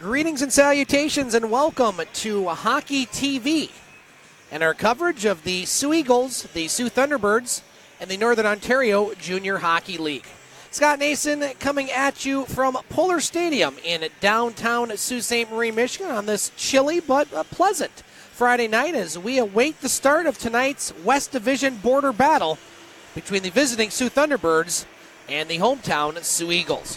Greetings and salutations and welcome to Hockey TV and our coverage of the Soo Eagles, the Soo Thunderbirds, and the Northern Ontario Junior Hockey League. Scott Nason coming at you from Pullar Stadium in downtown Sault Ste. Marie, Michigan on this chilly but pleasant Friday night as we await the start of tonight's West Division Border Battle between the visiting Soo Thunderbirds and the hometown Soo Eagles.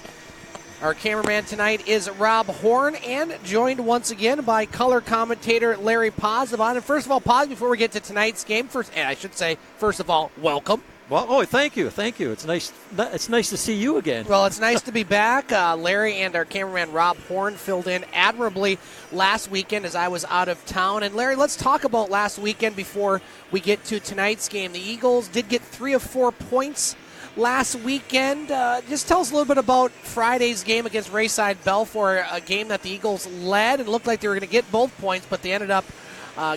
Our cameraman tonight is Rob Horn and joined once again by color commentator Larry Pozdevon. And first of all, Poz, before we get to tonight's game, first of all, welcome. Well, thank you. It's nice to see you again. Well, it's nice to be back. Larry and our cameraman Rob Horn filled in admirably last weekend as I was out of town. And Larry, let's talk about last weekend before we get to tonight's game. The Eagles did get 3 of 4 points last weekend. Just tell us a little bit about Friday's game against Rayside Belfour, a game that the Eagles led and looked like they were going to get both points, but they ended up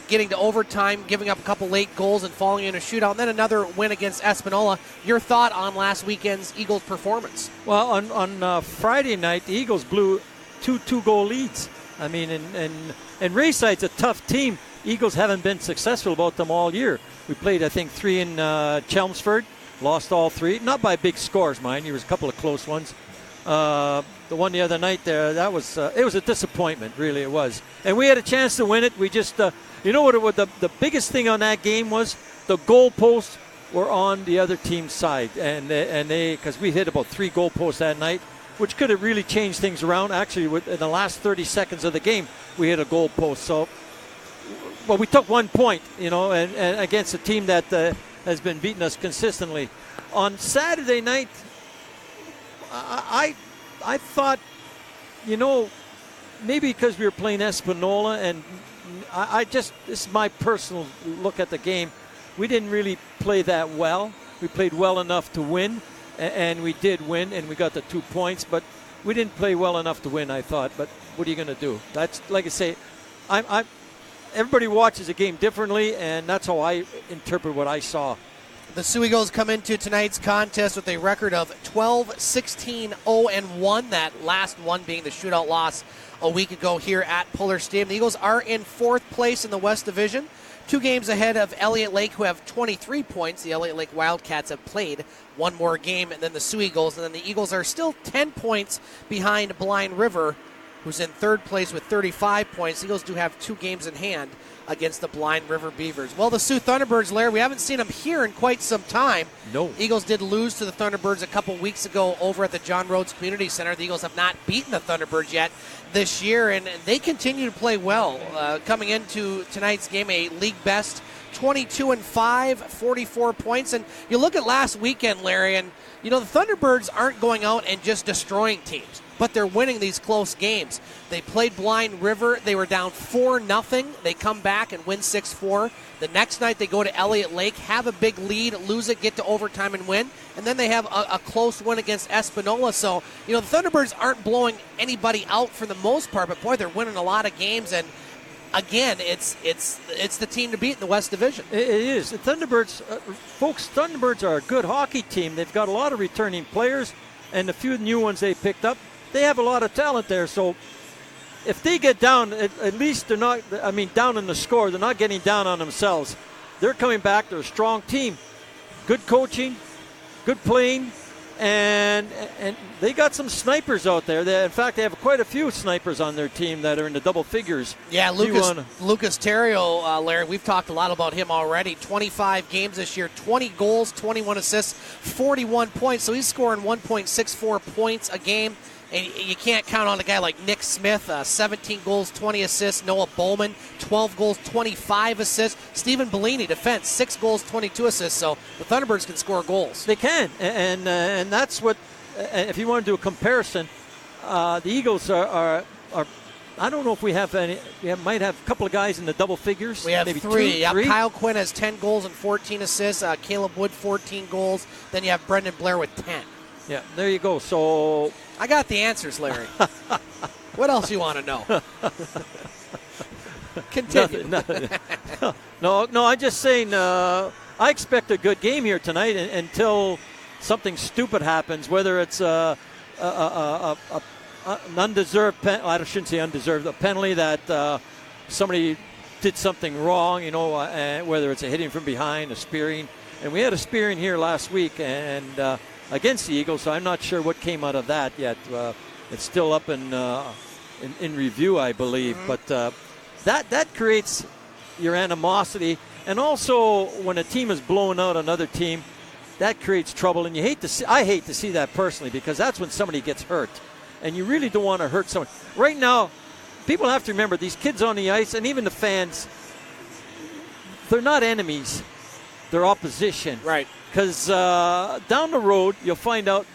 getting to overtime, giving up a couple late goals and falling in a shootout, and then another win against Espanola. Your thought on last weekend's Eagles performance? Well, on Friday night, the Eagles blew two two-goal leads. I mean, and Rayside's a tough team. Eagles haven't been successful about them all year. We played, I think, 3 in Chelmsford. Lost all 3, not by big scores, mind. There was a couple of close ones. The one the other night there, it was a disappointment, really it was. And we had a chance to win it. We just, you know what the biggest thing on that game was? The goalposts were on the other team's side, and they because we hit about 3 goalposts that night, which could have really changed things around. Actually, in the last 30 seconds of the game, we hit a goalpost. So, well, we took 1 point, and against a team that has been beating us consistently. On Saturday night, I thought, maybe because we were playing Espanola, and this is my personal look at the game, we didn't really play that well. We played well enough to win, and we did win, and we got the 2 points, but we didn't play well enough to win, I thought. But what are you going to do? That's, like I say, everybody watches the game differently, and that's how I interpret what I saw. The Soo Eagles come into tonight's contest with a record of 12-16-0-1, that last one being the shootout loss a week ago here at Pullar Stadium. The Eagles are in 4th place in the West Division, 2 games ahead of Elliot Lake, who have 23 points. The Elliot Lake Wildcats have played 1 more game than the Soo Eagles, and then the Eagles are still 10 points behind Blind River, who's in 3rd place with 35 points. The Eagles do have 2 games in hand against the Blind River Beavers. Well, the Soo Thunderbirds, Larry, we haven't seen them here in quite some time. No. Eagles did lose to the Thunderbirds a couple weeks ago over at the John Rhodes Community Center. The Eagles have not beaten the Thunderbirds yet this year, and they continue to play well. Coming into tonight's game, a league best 22-5, 44 points. And you look at last weekend, Larry, and the Thunderbirds aren't going out and just destroying teams, but they're winning these close games. They played Blind River. They were down 4-0. They come back and win 6-4. The next night they go to Elliot Lake, have a big lead, lose it, get to overtime and win. And then they have a close win against Espanola. So, the Thunderbirds aren't blowing anybody out for the most part, but boy, they're winning a lot of games. And again, it's the team to beat in the West Division. It is. The Thunderbirds, folks, Thunderbirds are a good hockey team. They've got a lot of returning players, and the few new ones they picked up, they have a lot of talent there. So if they get down, at least they're not, down in the score, they're not getting down on themselves. They're coming back. They're a strong team. Good coaching, good playing, and they got some snipers out there. In fact, they have quite a few snipers on their team that are in the double figures. Yeah, Lucas Terrio, Larry, we've talked a lot about him already. 25 games this year, 20 goals, 21 assists, 41 points. So he's scoring 1.64 points a game. And you can't count on a guy like Nick Smith, 17 goals, 20 assists. Noah Bowman, 12 goals, 25 assists. Stephen Bellini, defense, 6 goals, 22 assists. So the Thunderbirds can score goals. They can, and that's what, if you want to do a comparison, the Eagles are I don't know if we have any. We might have a couple of guys in the double figures. We have maybe 3. Yeah, Kyle Quinn has 10 goals and 14 assists. Caleb Wood, 14 goals. Then you have Brendan Blair with 10. Yeah, there you go. So I got the answers, Larry. What else you want to know? Continue. No, I'm just saying I expect a good game here tonight until something stupid happens, whether it's a an undeserved I shouldn't say undeserved, a penalty that somebody did something wrong, whether it's a hitting from behind, a spearing. And we had a spearing here last week and against the Eagles, so I'm not sure what came out of that yet. It's still up in review, I believe. But that creates your animosity. And also, when a team is blowing out another team, that creates trouble. And I hate to see that personally, because that's when somebody gets hurt. And you really don't want to hurt someone. Right now, people have to remember, these kids on the ice and even the fans, they're not enemies. They're opposition. Right. Because down the road, you'll find out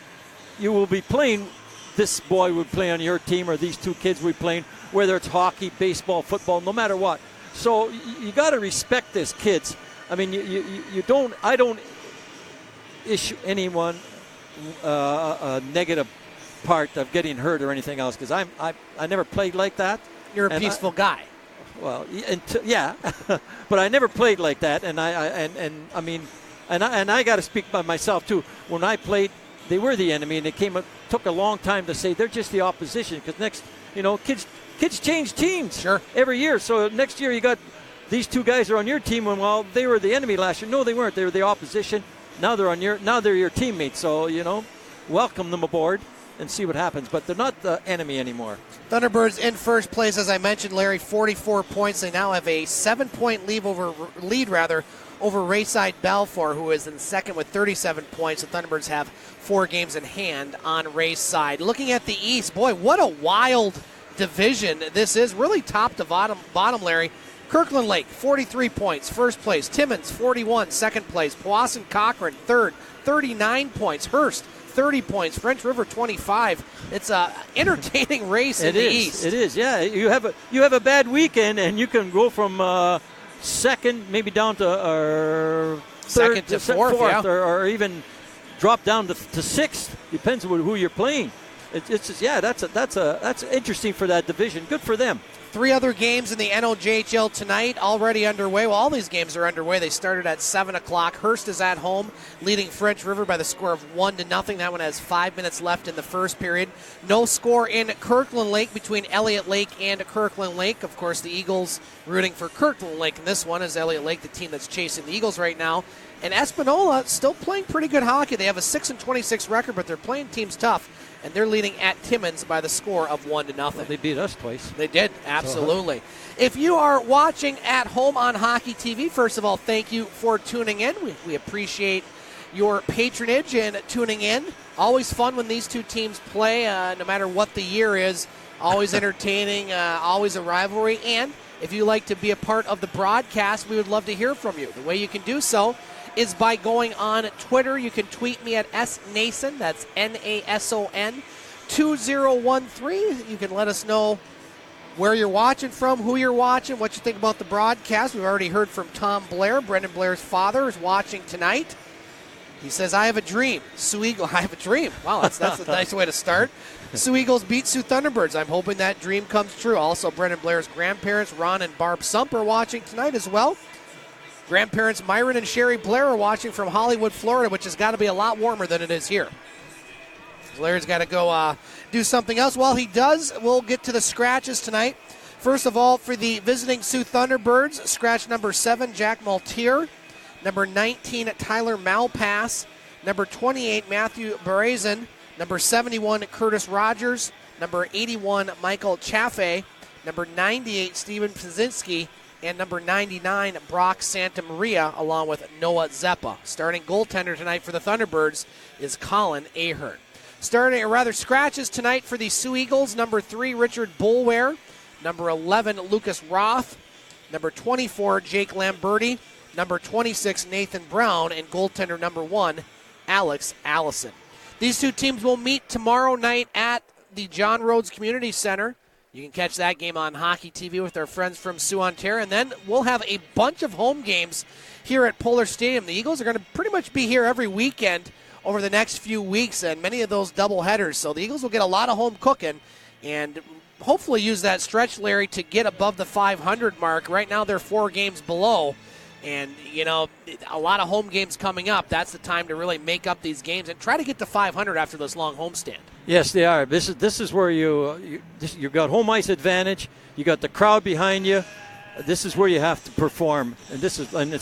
you will be playing, this boy would play on your team, or these two kids would be playing, whether it's hockey, baseball, football, no matter what. So you got to respect this, kids. I mean, I don't issue anyone a negative part of getting hurt or anything else, because I never played like that. You're a peaceful guy. Well, yeah, but I never played like that, and I got to speak by myself too. When I played, they were the enemy, and it took a long time to say they're just the opposition, because kids change teams every year. So next year you got these two guys are on your team, and well, they were the enemy last year. No, they weren't. They were the opposition. Now they're your teammates. So welcome them aboard and see what happens. But they're not the enemy anymore. Thunderbirds in first place, as I mentioned, Larry, 44 points. They now have a 7-point lead over Rayside Balfour, who is in second with 37 points. The Thunderbirds have 4 games in hand on Rayside. Looking at the East, boy, what a wild division this is. Really top to bottom, Larry. Kirkland Lake, 43 points, first place. Timmins, 41, second place. Powassan Cochrane, third, 39 points. Hearst, 30 points. French River, 25. It's an entertaining race in the East. It is, yeah. You have a bad weekend, and you can go from second, maybe down to second to fourth, or even drop down to sixth. Depends on who you're playing. That's interesting for that division. Good for them. 3 other games in the NOJHL tonight already underway. Well, all these games are underway. They started at 7 o'clock. Hearst is at home, leading French River by the score of 1-0. That one has 5 minutes left in the first period. No score in Kirkland Lake between Elliot Lake and Kirkland Lake. Of course, the Eagles rooting for Kirkland Lake in this one, is Elliot Lake, the team that's chasing the Eagles right now. And Espanola still playing pretty good hockey. They have a 6-26 record, but they're playing teams tough. And they're leading at Timmins by the score of 1-0. Well, they beat us twice. They did, absolutely. If you are watching at home on Hockey TV, first of all, thank you for tuning in. We appreciate your patronage and tuning in. Always fun when these two teams play, no matter what the year is. Always entertaining, always a rivalry. And if you like to be a part of the broadcast, we would love to hear from you. The way you can do so is by going on Twitter. You can tweet me at snason, that's Nason 2013. You can let us know where you're watching from, who you're watching, what you think about the broadcast. We've already heard from Tom Blair. Brendan Blair's father is watching tonight. He says, I have a dream. Soo Eagles, I have a dream. Wow, that's a nice way to start. Soo Eagles beat Soo Thunderbirds. I'm hoping that dream comes true. Also, Brendan Blair's grandparents, Ron and Barb Sump, are watching tonight as well. Grandparents Myron and Sherry Blair are watching from Hollywood, Florida, which has got to be a lot warmer than it is here. Larry's got to go do something else. While he does, we'll get to the scratches tonight. First of all, for the visiting Soo Thunderbirds, scratch number 7, Jack Maltier. Number 19, Tyler Malpass. Number 28, Matthew Berezin. Number 71, Curtis Rogers. Number 81, Michael Chaffee. Number 98, Steven Pzinski. And number 99, Brock Santamaria, along with Noah Zeppa. Starting goaltender tonight for the Thunderbirds is Colin Ahern. Scratches tonight for the Soo Eagles. Number 3, Richard Bulware. Number 11, Lucas Roth. Number 24, Jake Lamberti. Number 26, Nathan Brown. And goaltender number 1, Alex Allison. These two teams will meet tomorrow night at the John Rhodes Community Center. You can catch that game on Hockey TV with our friends from Soo, Ontario. And then we'll have a bunch of home games here at Pullar Stadium. The Eagles are going to pretty much be here every weekend over the next few weeks, and many of those doubleheaders. So the Eagles will get a lot of home cooking and hopefully use that stretch, Larry, to get above the 500 mark. Right now they're 4 games below. And, a lot of home games coming up. That's the time to really make up these games and try to get to 500 after this long homestand. Yes, they are. This is where you got home ice advantage. You got the crowd behind you. This is where you have to perform, and it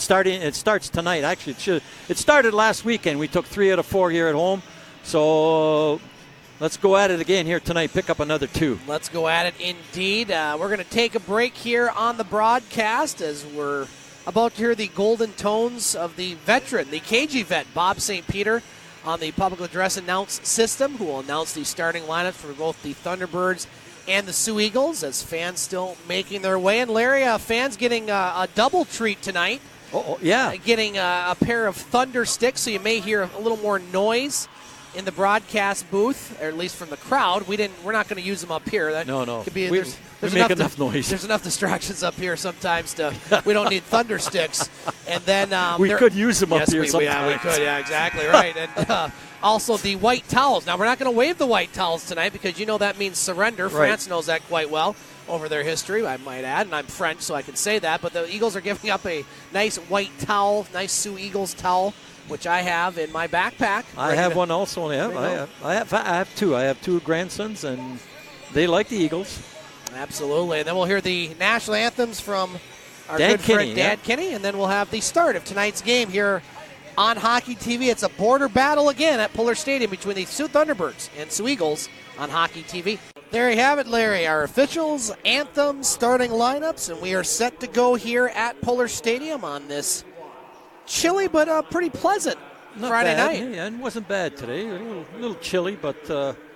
starts tonight. Actually, it started last weekend. We took 3 out of 4 here at home. So let's go at it again here tonight. Pick up another 2. Let's go at it indeed. We're going to take a break here on the broadcast as we're about to hear the golden tones of the veteran, the KG vet, Bob St. Peter, on the public address announce system, who will announce the starting lineups for both the Thunderbirds and the Soo Eagles as fans still making their way. And Larry, fans getting a double treat tonight. Yeah. Getting a pair of Thunder sticks, so you may hear a little more noise in the broadcast booth, or at least from the crowd. We're not going to use them up here. No. Could be, we make enough noise. There's enough distractions up here sometimes we don't need Thunder sticks. And then we could use them up here sometimes. Yeah, we could. Yeah, exactly right. And also the white towels. Now, we're not going to wave the white towels tonight because that means surrender. Right. France knows that quite well over their history, I might add, and I'm French, so I can say that. But the Eagles are giving up a nice white towel, nice Soo Eagles towel, which I have in my backpack. I have one also. Yeah, I have 2. I have 2 grandsons, and they like the Eagles. Absolutely. And then we'll hear the national anthems from our Dad good Kenny, friend Dad Kenny, and then we'll have the start of tonight's game here on Hockey TV. It's a border battle again at Pullar Stadium between the Soo Thunderbirds and Soo Eagles on Hockey TV. There you have it, Larry. Our officials, anthems, starting lineups, and we are set to go here at Pullar Stadium on this chilly but pretty pleasant Friday night. Yeah, it wasn't bad today. A little chilly, but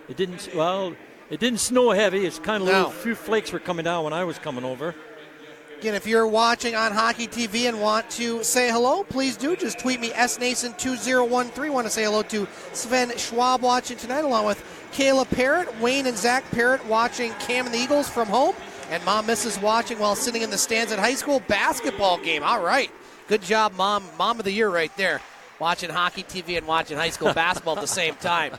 it didn't snow heavy. It's kind of a few flakes were coming down when I was coming over. Again, if you're watching on Hockey TV and want to say hello, please do. Just tweet me, SNason2013. Want to say hello to Sven Schwab watching tonight, along with Kayla Parrott, Wayne and Zach Parrott watching Cam and the Eagles from home, and Mom Mrs. watching while sitting in the stands at high school basketball game. All right. Good job, Mom. Mom of the year right there. Watching Hockey TV and watching high school basketball at the same time.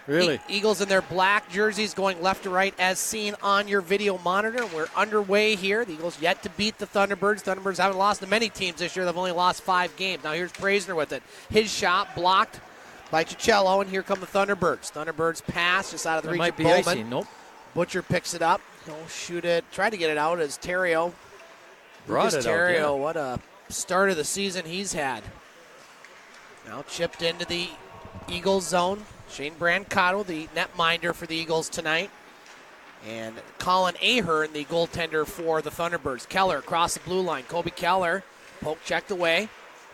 Really? Eagles in their black jerseys going left to right as seen on your video monitor. We're underway here. The Eagles yet to beat the Thunderbirds. Thunderbirds haven't lost to many teams this year. They've only lost 5 games. Now here's Praisner with it. His shot blocked by Cicello, and here come the Thunderbirds. Thunderbirds pass just out of the reach of Bowman. Icy. Nope. Butcher picks it up. He'll shoot it. Tried to get it out as Terrio. Brought it out, yeah. What a start of the season he's had. Now chipped into the Eagles zone. Shane Brancato, the netminder for the Eagles tonight. And Colin Ahern, the goaltender for the Thunderbirds. Keller across the blue line. Kobe Keller, poke checked away.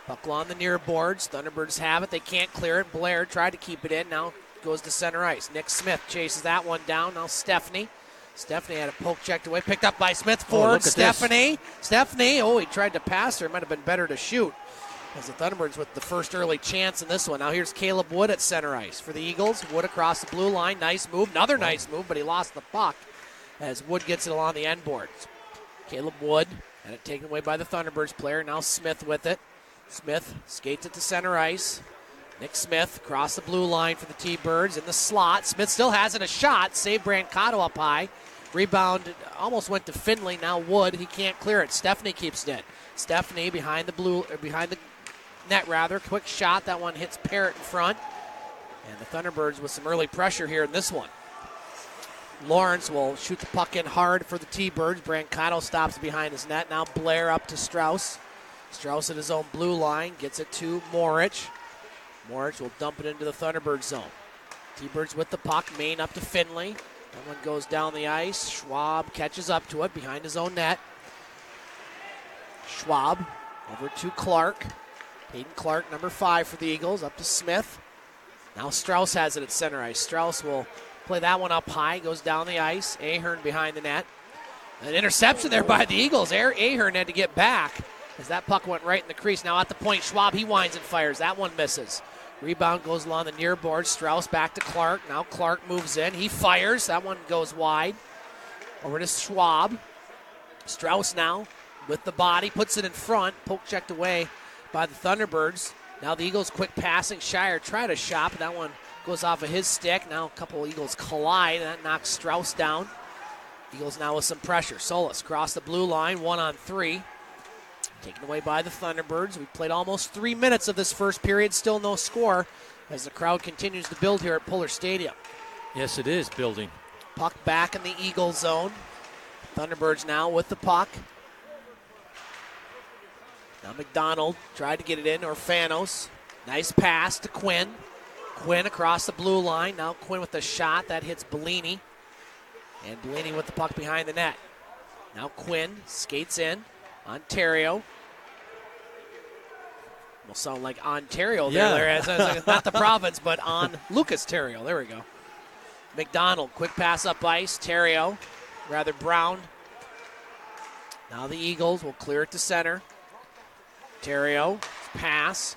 Puck on the near boards. Thunderbirds have it. They can't clear it. Blair tried to keep it in. Now goes to center ice. Nick Smith chases that one down. Now Stephanie. Stephanie had a poke checked away. Picked up by Smith. Forward. Stephanie. He tried to pass her. It might have been better to shoot. As the Thunderbirds with the first early chance in this one. Now here's Caleb Wood at center ice for the Eagles. Wood across the blue line. Nice move. Another nice move, but he lost the puck as Wood gets it along the end boards. Caleb Wood had it taken away by the Thunderbirds player. Now Smith with it. Smith skates it to center ice. Nick Smith across the blue line for the T-Birds in the slot. Smith still has it, a shot. Save Brancato up high. Rebound almost went to Finley. Now Wood, he can't clear it. Stephanie keeps it. Stephanie behind the net rather. Quick shot. That one hits Parrott in front. And the Thunderbirds with some early pressure here in this one. Lawrence will shoot the puck in hard for the T-Birds. Brancato stops behind his net. Now Blair up to Strauss. Strauss at his own blue line. Gets it to Morich. Morich will dump it into the Thunderbird zone. T-Birds with the puck. Main up to Finley. That one goes down the ice. Schwab catches up to it behind his own net. Schwab over to Clark. Hayden Clark, number 5 for the Eagles, up to Smith. Now Strauss has it at center ice. Strauss will play that one up high, goes down the ice. Ahern behind the net. An interception there by the Eagles. Ahern had to get back as that puck went right in the crease. Now at the point, Schwab, he winds and fires. That one misses. Rebound goes along the near board. Strauss back to Clark. Now Clark moves in. He fires. That one goes wide. Over to Schwab. Strauss now with the body, puts it in front. Poke checked away by the Thunderbirds. Now the Eagles quick passing. Shire tried a shot, but that one goes off of his stick. Now a couple Eagles collide. That knocks Strauss down. Eagles now with some pressure. Solis across the blue line, 1-on-3. Taken away by the Thunderbirds. We've played almost 3 minutes of this first period. Still no score as the crowd continues to build here at Pullar Stadium. Yes, it is building. Puck back in the Eagle zone. Thunderbirds now with the puck. Now McDonald tried to get it in, or Fanos. Nice pass to Quinn. Quinn across the blue line. Now Quinn with the shot. That hits Bellini. And Bellini with the puck behind the net. Now Quinn skates in. Ontario. Will sound like Ontario there, Larry. It's not the province, but on Lucas Terrio. There we go. McDonald, quick pass up ice. Terrio, rather Brown. Now the Eagles will clear it to center. Terrio, pass.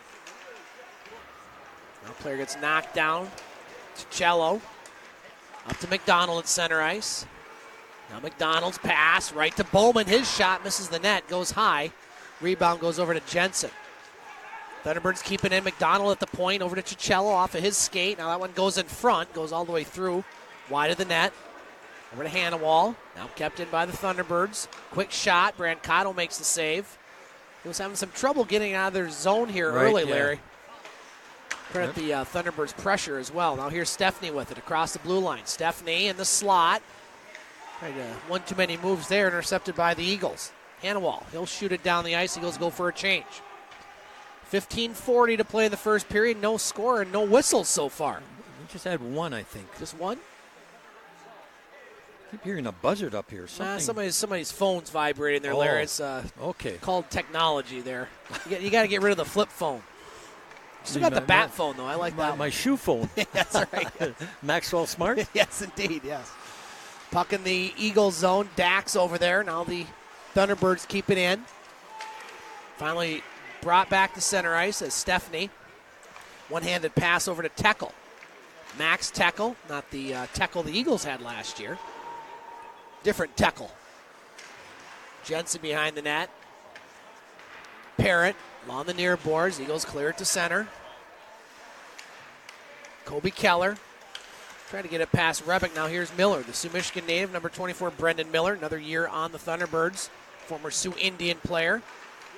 Now player gets knocked down. To Cello. Up to McDonald at center ice. Now McDonald's pass right to Bowman. His shot misses the net, goes high. Rebound goes over to Jensen. Thunderbirds keeping in. McDonald at the point, over to Cicello off of his skate. Now that one goes in front, goes all the way through, wide of the net. Over to Hannawall, now kept in by the Thunderbirds. Quick shot, Brancato makes the save. He was having some trouble getting out of their zone here early, Larry. Credit the Thunderbirds' pressure as well. Now here's Stepney with it across the blue line. Stepney in the slot. One too many moves there, intercepted by the Eagles. Hannawall, he'll shoot it down the ice. Eagles go for a change. 15:40 to play in the first period. No score and no whistles so far. We just had one, I think. Just one? I keep hearing a buzzard up here. Somebody's phone's vibrating there, Larry. It's called technology there. You got to get rid of the flip phone. Still got the bat phone, though. I like that. My shoe phone. That's right. Maxwell Smart? Yes, indeed, yes. Puck in the Eagles zone. Dax over there. Now the Thunderbirds keep it in. Finally brought back to center ice as Stepney. One-handed pass over to Tekel. Max Tekel, not the Tekel the Eagles had last year. Different Tekel. Jensen behind the net. Parrott on the near boards. Eagles clear it to center. Kobe Keller trying to get it past Rebick. Now here's Miller, the Sioux Michigan native, number 24, Brendan Miller. Another year on the Thunderbirds. Former Sioux Indian player.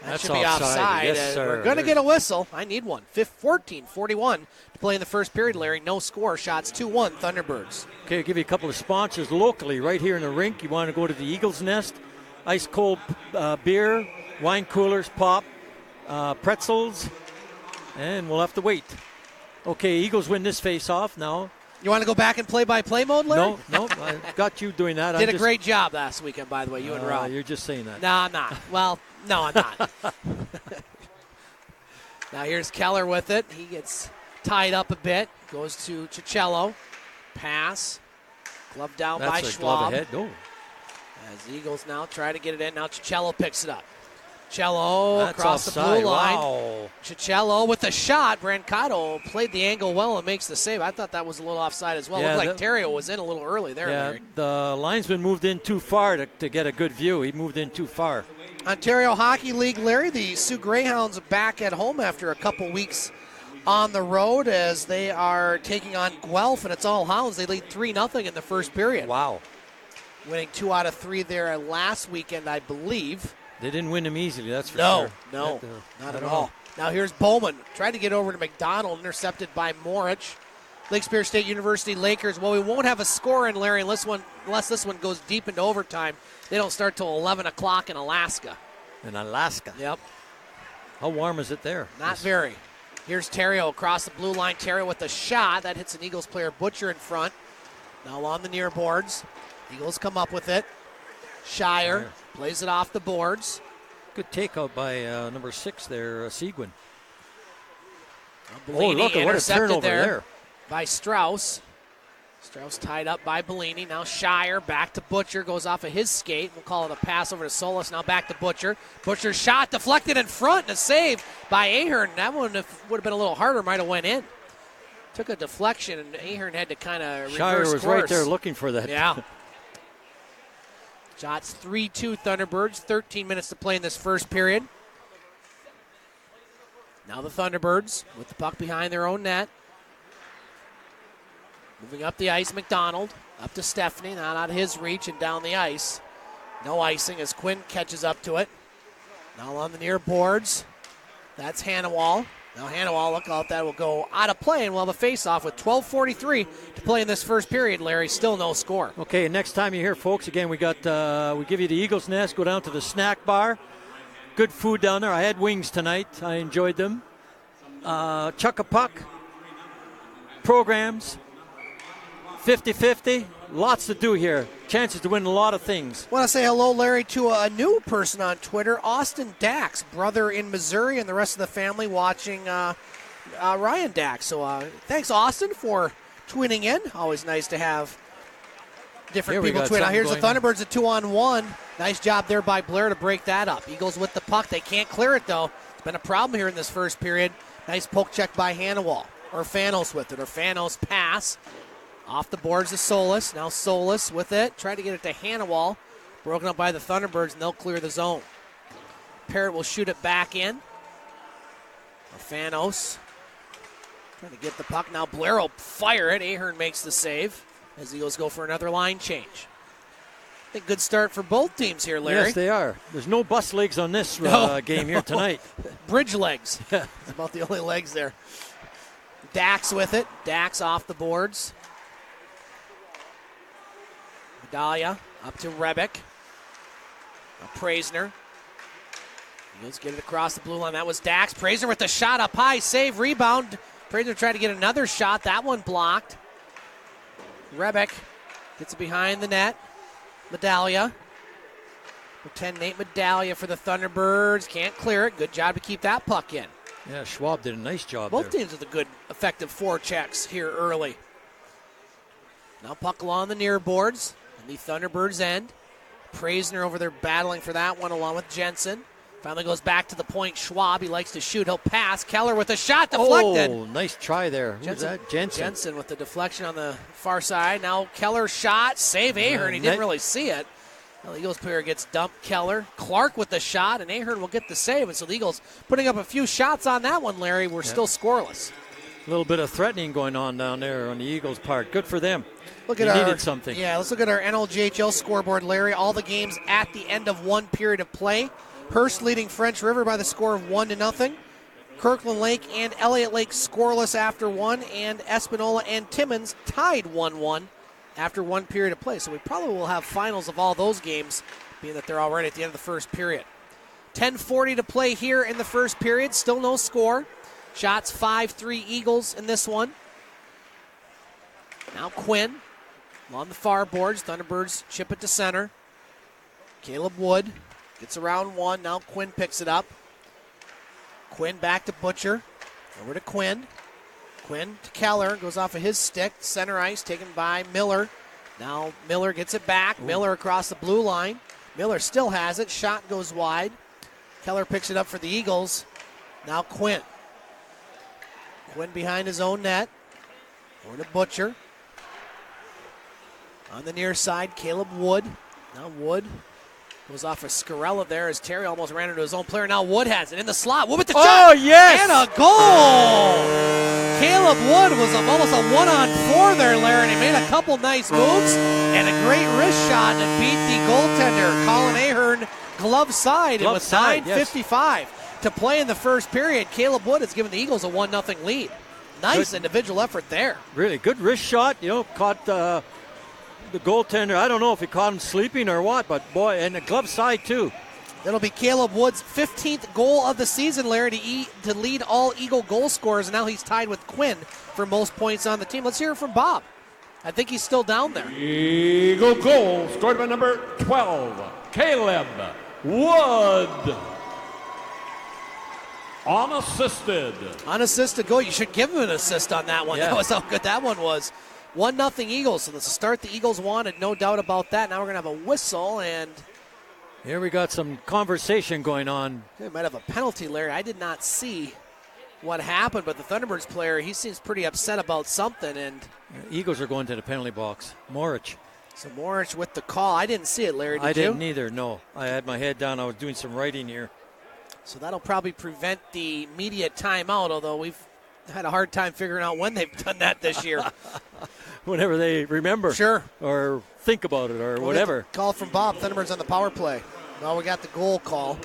That should be offside. Yes, sir. We're going to get a whistle. I need one. 14:41 to play in the first period, Larry. No score. Shots 2-1 Thunderbirds. Okay, I'll give you a couple of sponsors locally right here in the rink. You want to go to the Eagles Nest. Ice cold beer, wine coolers, pop, pretzels, and we'll have to wait. Okay, Eagles win this face-off now. You want to go back in play-by-play mode, Larry? No, I got you doing that. Did a great job last weekend, by the way, you and Rob. You're just saying that. No, I'm not. Well, no, I'm not. Now here's Keller with it. He gets tied up a bit. Goes to Cicello. Pass. Glove down by Schwab. Glove ahead. Oh. As the Eagles now try to get it in. Now Cicello picks it up. Cicello across offside. The blue line. Wow. Cicello with the shot. Brancato played the angle well and makes the save. I thought that was a little offside as well. Yeah, Looked like Terrio was in a little early there, Larry. The linesman moved in too far to get a good view. He moved in too far. Ontario Hockey League, Larry, the Sioux Greyhounds are back at home after a couple weeks on the road as they are taking on Guelph, and it's all Hounds. They lead 3-0 in the first period. Wow. Winning 2 out of 3 there last weekend, I believe. They didn't win them easily, that's for sure. No, not at all. Now here's Bowman. Tried to get over to McDonald, intercepted by Morich. Lake Superior State University Lakers. Well, we won't have a score in, Larry, unless this one goes deep into overtime. They don't start till 11 o'clock in Alaska. In Alaska? Yep. How warm is it there? Not very. Here's Terrio across the blue line. Terrio with a shot. That hits an Eagles player, Butcher, in front. Now on the near boards. Eagles come up with it. Shire plays it off the boards. Good takeout by number 6 there, Seguin. Bellini look at what a turnover there. By Strauss. Strauss tied up by Bellini. Now Shire back to Butcher. Goes off of his skate. We'll call it a pass over to Solis. Now back to Butcher. Butcher's shot deflected in front. And a save by Ahern. That one, if would have been a little harder, might have went in. Took a deflection, and Ahern had to kind of reverse Shire was course. right there looking for that. Yeah. Shots 3-2 Thunderbirds. 13 minutes to play in this first period. Now the Thunderbirds with the puck behind their own net. Moving up the ice, McDonald. Up to Stepney, not out of his reach and down the ice. No icing as Quinn catches up to it. Now on the near boards. That's Hannawall. Now Hannawall, look out, that will go out of play, and we'll have a face-off with 12:43 to play in this first period, Larry. Still no score. Okay, next time you hear, folks, again, we give you the Eagles Nest. Go down to the snack bar. Good food down there. I had wings tonight. I enjoyed them. Chuck-a-puck. Programs. 50-50. Lots to do here. Chances to win a lot of things. I want to say hello, Larry, to a new person on Twitter, Austin Dax, brother in Missouri, and the rest of the family watching Ryan Dax. So thanks, Austin, for tweeting in. Always nice to have different people tweet. Now here's the Thunderbirds at 2-on-1. Nice job there by Blair to break that up. Eagles with the puck. They can't clear it, though. It's been a problem here in this first period. Nice poke check by Hannawall. Orfanos with it. Orfanos pass. Off the boards to Solis. Now Solis with it. Trying to get it to Hannawall. Broken up by the Thunderbirds, and they'll clear the zone. Parrott will shoot it back in. Orfanos trying to get the puck. Now Blair will fire it. Ahern makes the save as the Eagles go for another line change. I think good start for both teams here, Larry. Yes, they are. There's no bus legs on this game here tonight. Bridge legs. It's about the only legs there. Dax with it. Dax off the boards. Dahlia up to Rebick. Praisner. Eagles get it across the blue line. That was Dax. Praisner with the shot up high. Save, rebound. Praisner tried to get another shot. That one blocked. Rebick gets it behind the net. Medallia. 10 Nate Medallia for the Thunderbirds. Can't clear it. Good job to keep that puck in. Yeah, Schwab did a nice job Both teams with a good, effective forechecks here early. Now puck along the near boards. The Thunderbirds end. Praisner over there battling for that one along with Jensen. Finally goes back to the point. Schwab, he likes to shoot. He'll pass. Keller with a shot deflected. Oh, nice try there. Who's that? Jensen. Jensen with the deflection on the far side. Now Keller shot. Save Ahern. He didn't really see it. Well, the Eagles player gets dumped. Keller. Clark with the shot, and Ahern will get the save. And so the Eagles putting up a few shots on that one, Larry. We're still scoreless. A little bit of threatening going on down there on the Eagles' part. Good for them. Needed something. Yeah, let's look at our NOJHL scoreboard, Larry. All the games at the end of one period of play. Hurst leading French River by the score of 1-0. Kirkland Lake and Elliot Lake scoreless after one, and Espanola and Timmins tied 1-1 after one period of play. So we probably will have finals of all those games, being that they're already at the end of the first period. 10:40 to play here in the first period. Still no score. Shots 5-3 Eagles in this one. Now Quinn on the far boards. Thunderbirds chip it to center. Caleb Wood gets around one. Now Quinn picks it up. Quinn back to Butcher. Over to Quinn. Quinn to Keller. Goes off of his stick. Center ice taken by Miller. Now Miller gets it back. Ooh. Miller across the blue line. Miller still has it. Shot goes wide. Keller picks it up for the Eagles. Now Quinn. Quinn behind his own net. Over to Butcher. On the near side, Caleb Wood. Now Wood goes off of Scarella there as Terry almost ran into his own player. Now Wood has it in the slot. Wood with the shot. Oh, yes! And a goal! Caleb Wood was almost a 1-on-4 there, Larry, and he made a couple nice moves and a great wrist shot and beat the goaltender, Colin Ahern, glove side. It was 9:55 to play in the first period. Caleb Wood has given the Eagles a 1-0 lead. Nice individual effort there. Really good wrist shot. Caught the goaltender. I don't know if he caught him sleeping or what, but boy, and the glove side too. That'll be Caleb Wood's 15th goal of the season, Larry, to lead all Eagle goal scorers, and now he's tied with Quinn for most points on the team. Let's hear it from Bob. I think he's still down there. Eagle goal scored by number 12, Caleb Wood. Unassisted. Unassisted goal. You should give him an assist on that one. Yeah. That was how good that one was. 1-0 Eagles. So that's the start the Eagles wanted, no doubt about that. Now we're going to have a whistle, and here we got some conversation going on. They might have a penalty, Larry. I did not see what happened, but the Thunderbirds player, he seems pretty upset about something. And Eagles are going to the penalty box. Morich. So Morich with the call. I didn't see it, Larry. Did you? I didn't either, no. I had my head down. I was doing some writing here. So that'll probably prevent the immediate timeout, although we've had a hard time figuring out when they've done that this year. Whenever they remember. Sure. Or think about it or whatever. Call from Bob. Thunderbirds on the power play. Well, we got the goal call.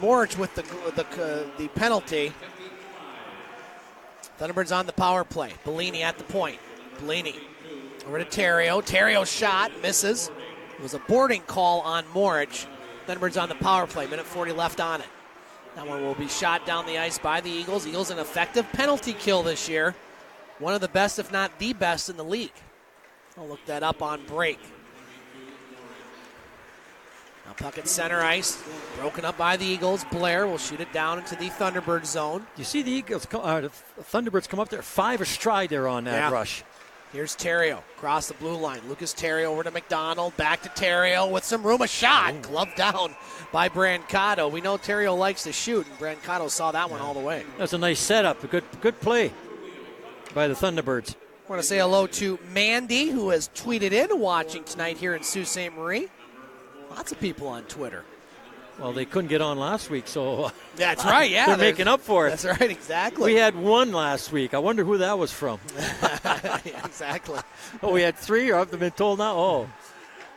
Morich with the penalty. Thunderbirds on the power play. Bellini at the point. Bellini over to Terrio. Terrio shot, misses. It was a boarding call on Morich. Thunderbirds on the power play. Minute 40 left on it. That one will be shot down the ice by the Eagles. Eagles an effective penalty kill this year. One of the best, if not the best, in the league. I'll look that up on break. Now puck at center ice, broken up by the Eagles. Blair will shoot it down into the Thunderbird zone. You see the Eagles, the Thunderbirds come up there 5 astride there on that rush. Here's Terrio across the blue line. Lucas Terrio over to McDonald. Back to Terrio with some room. A shot. Gloved down by Brancato. We know Terrio likes to shoot, and Brancato saw that one all the way. That's a nice setup. A good play by the Thunderbirds. I want to say hello to Mandy, who has tweeted in watching tonight here in Sault Ste. Marie. Lots of people on Twitter. Well, they couldn't get on last week, so that's right. Yeah, they're making up for it. That's right, exactly. We had one last week. I wonder who that was from. Yeah, exactly. Oh, we had 3, or I've been told now. Oh,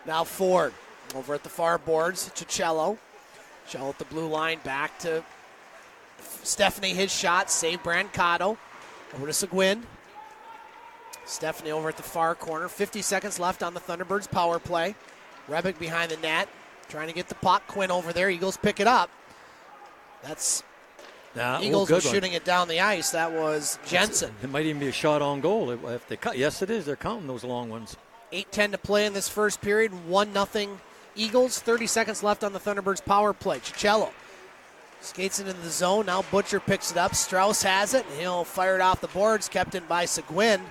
now Ford over at the far boards. Cicello at the blue line, back to Stephanie. His shot, save Brancato. Over to Seguin. Stephanie over at the far corner. 50 seconds left on the Thunderbirds power play. Rebick behind the net, trying to get the puck. Quinn over there. Eagles pick it up. That's Eagles were shooting it down the ice. That was Jensen. It might even be a shot on goal if they cut. Yes, it is. They're counting those long ones. 8:10 to play in this first period. 1-0 Eagles. 30 seconds left on the Thunderbirds power play. Cicello skates it into the zone. Now Butcher picks it up. Strauss has it, and he'll fire it off the boards. Kept in by Seguin.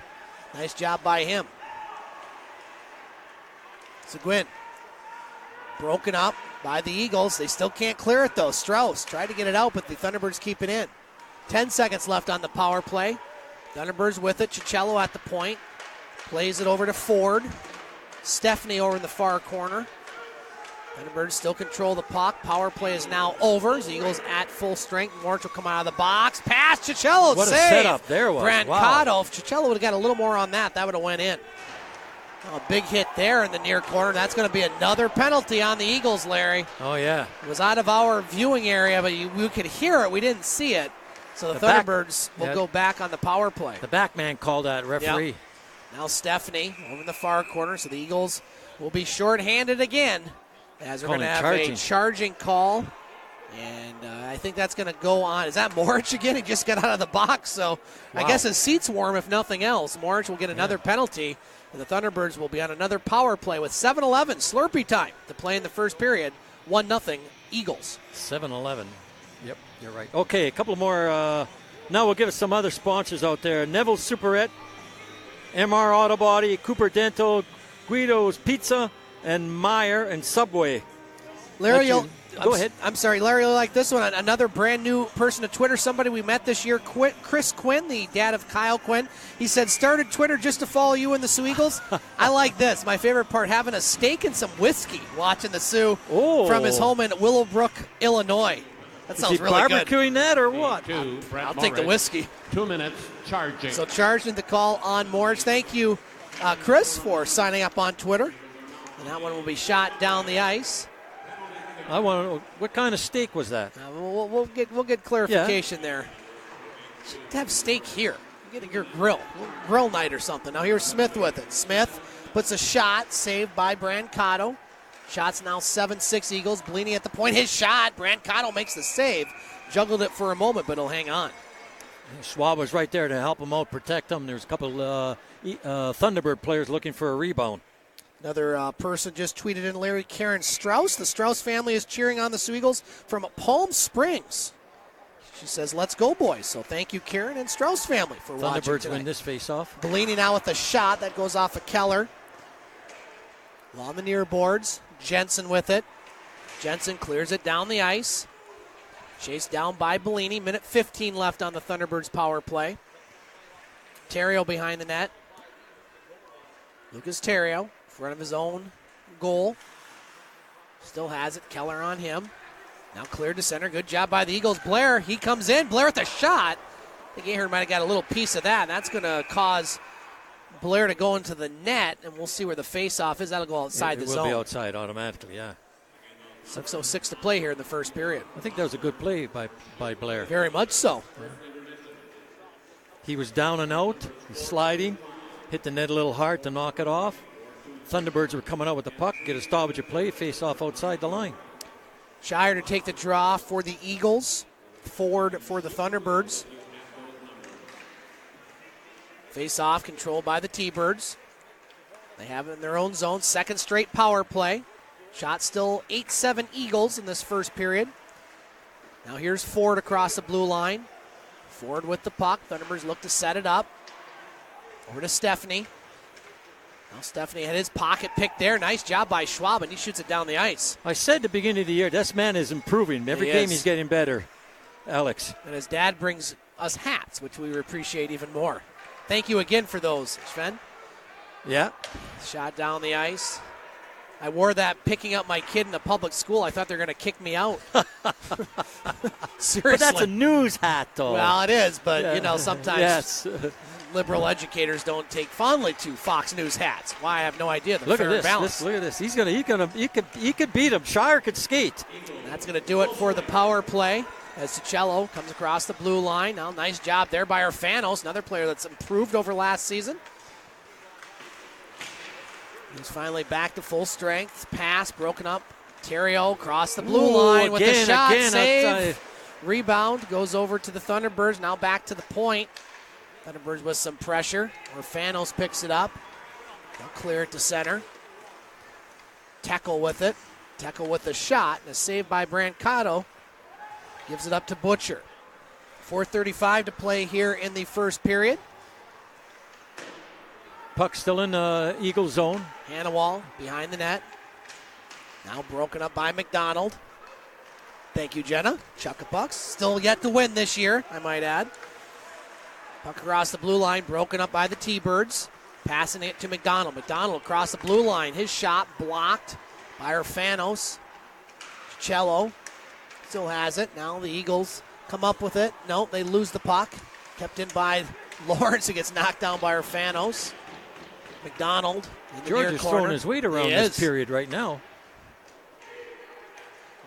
Nice job by him. Seguin broken up by the Eagles. They still can't clear it, though. Strauss tried to get it out, but the Thunderbirds keep it in. 10 seconds left on the power play. Thunderbirds with it. Cicello at the point. Plays it over to Ford. Stephanie over in the far corner. Thunderbirds still control the puck. Power play is now over. The Eagles at full strength. Morch will come out of the box. Pass. Cicello. What save. a setup there was. Brancato. Wow. If Cicello would have got a little more on that, that would have went in. A big hit there in the near corner. That's going to be another penalty on the Eagles, Larry. Oh, yeah. It was out of our viewing area, but we could hear it. We didn't see it. So the Thunderbirds will go back on the power play. The back man called that, referee. Yep. Now Stephanie over in the far corner, so the Eagles will be shorthanded again as we're going to have a charging call. And I think that's going to go on. Is that Morich again? He just got out of the box, so I guess his seat's warm if nothing else. Morich will get another penalty. And the Thunderbirds will be on another power play with 7:11 Slurpee time to play in the first period. 1-0 Eagles. 7-11. Yep, you're right. Okay, a couple more. Now we'll give us some other sponsors out there. Neville's Superette, MR Auto Body, Cooper Dental, Guido's Pizza, and Meyer and Subway. Larry, go ahead. I'm sorry, Larry, you'll like this one. Another brand new person to Twitter, somebody we met this year, Chris Quinn, the dad of Kyle Quinn. He said, started Twitter just to follow you and the Soo Eagles. I like this. My favorite part, having a steak and some whiskey watching the Soo from his home in Willowbrook, Illinois. That sounds really good. Barbecuing that or what? I'll take the whiskey. 2 minutes, charging. So charging the call on Morich. Thank you, Chris, for signing up on Twitter. And that one will be shot down the ice. I want to know, what kind of steak was that? We'll get clarification there. Should have steak here. Get your grill night or something. Now here's Smith with it. Smith puts a shot, saved by Brancato. Shots now 7-6 Eagles. Bellini at the point. His shot. Brancato makes the save. Juggled it for a moment, but he'll hang on. Schwab was right there to help him out, protect him. There's a couple Thunderbird players looking for a rebound. Another person just tweeted in, Larry, Karen Strauss. The Strauss family is cheering on the Soo Eagles from Palm Springs. She says, let's go, boys. So thank you, Karen and Strauss family, for watching Thunderbirds tonight. win this face-off. Bellini now with a shot. That goes off of Keller. On the near boards. Jensen with it. Jensen clears it down the ice. Chased down by Bellini. Minute 15 left on the Thunderbirds power play. Terrio behind the net. Lucas Terrio. Front of his own goal. Still has it. Keller on him. Now cleared to center. Good job by the Eagles. Blair, he comes in. Blair with a shot. I think Ahern might have got a little piece of that. That's going to cause Blair to go into the net, and we'll see where the face-off is. That'll go outside the zone. It will be outside automatically, yeah. 6:06 to play here in the first period. I think that was a good play by Blair. Very much so. He was down and out. He's sliding. Hit the net a little hard to knock it off. Thunderbirds were coming out with the puck. Get a stoppage of play. Face off outside the line. Shire to take the draw for the Eagles. Ford for the Thunderbirds. Face off controlled by the T-Birds. They have it in their own zone. Second straight power play. Shot still 8-7 Eagles in this first period. Now here's Ford across the blue line. Ford with the puck. Thunderbirds look to set it up. Over to Stephanie. Now Stephanie had his pocket pick there. Nice job by Schwab, and he shoots it down the ice. I said at the beginning of the year, this man is improving. Every game he's getting better, Alex. And his dad brings us hats, which we appreciate even more. Thank you again for those, Sven. Yeah. Shot down the ice. I wore that picking up my kid in a public school. I thought they were going to kick me out. Seriously. But that's a news hat, though. Well, it is, but, sometimes yes. liberal educators don't take fondly to Fox News hats. Why, I have no idea. Look at this. Look at this. He could beat him. Shire could skate. That's going to do it for the power play. As Cicello comes across the blue line. Now, nice job there by Arfanos, another player that's improved over last season. He's finally back to full strength. Pass broken up. Terrio across the blue line with the shot. Save. Rebound goes over to the Thunderbirds. Now back to the point. Thunderbirds with some pressure. Arfanos picks it up. They'll clear it to center. Tekel with it. Tekel with the shot. And a save by Brancato. Gives it up to Butcher. 4:35 to play here in the first period. Puck still in Eagle zone. Hannawall behind the net. Now broken up by McDonald. Thank you, Jenna. Chuckapucks. Still yet to win this year, I might add. Puck across the blue line, broken up by the T-Birds. Passing it to McDonald. McDonald across the blue line. His shot blocked by Arfanos. Cello still has it. Now the Eagles come up with it. No, they lose the puck. Kept in by Lawrence, who gets knocked down by Arfanos. McDonald in the George near is corner. throwing his weight around this period right now.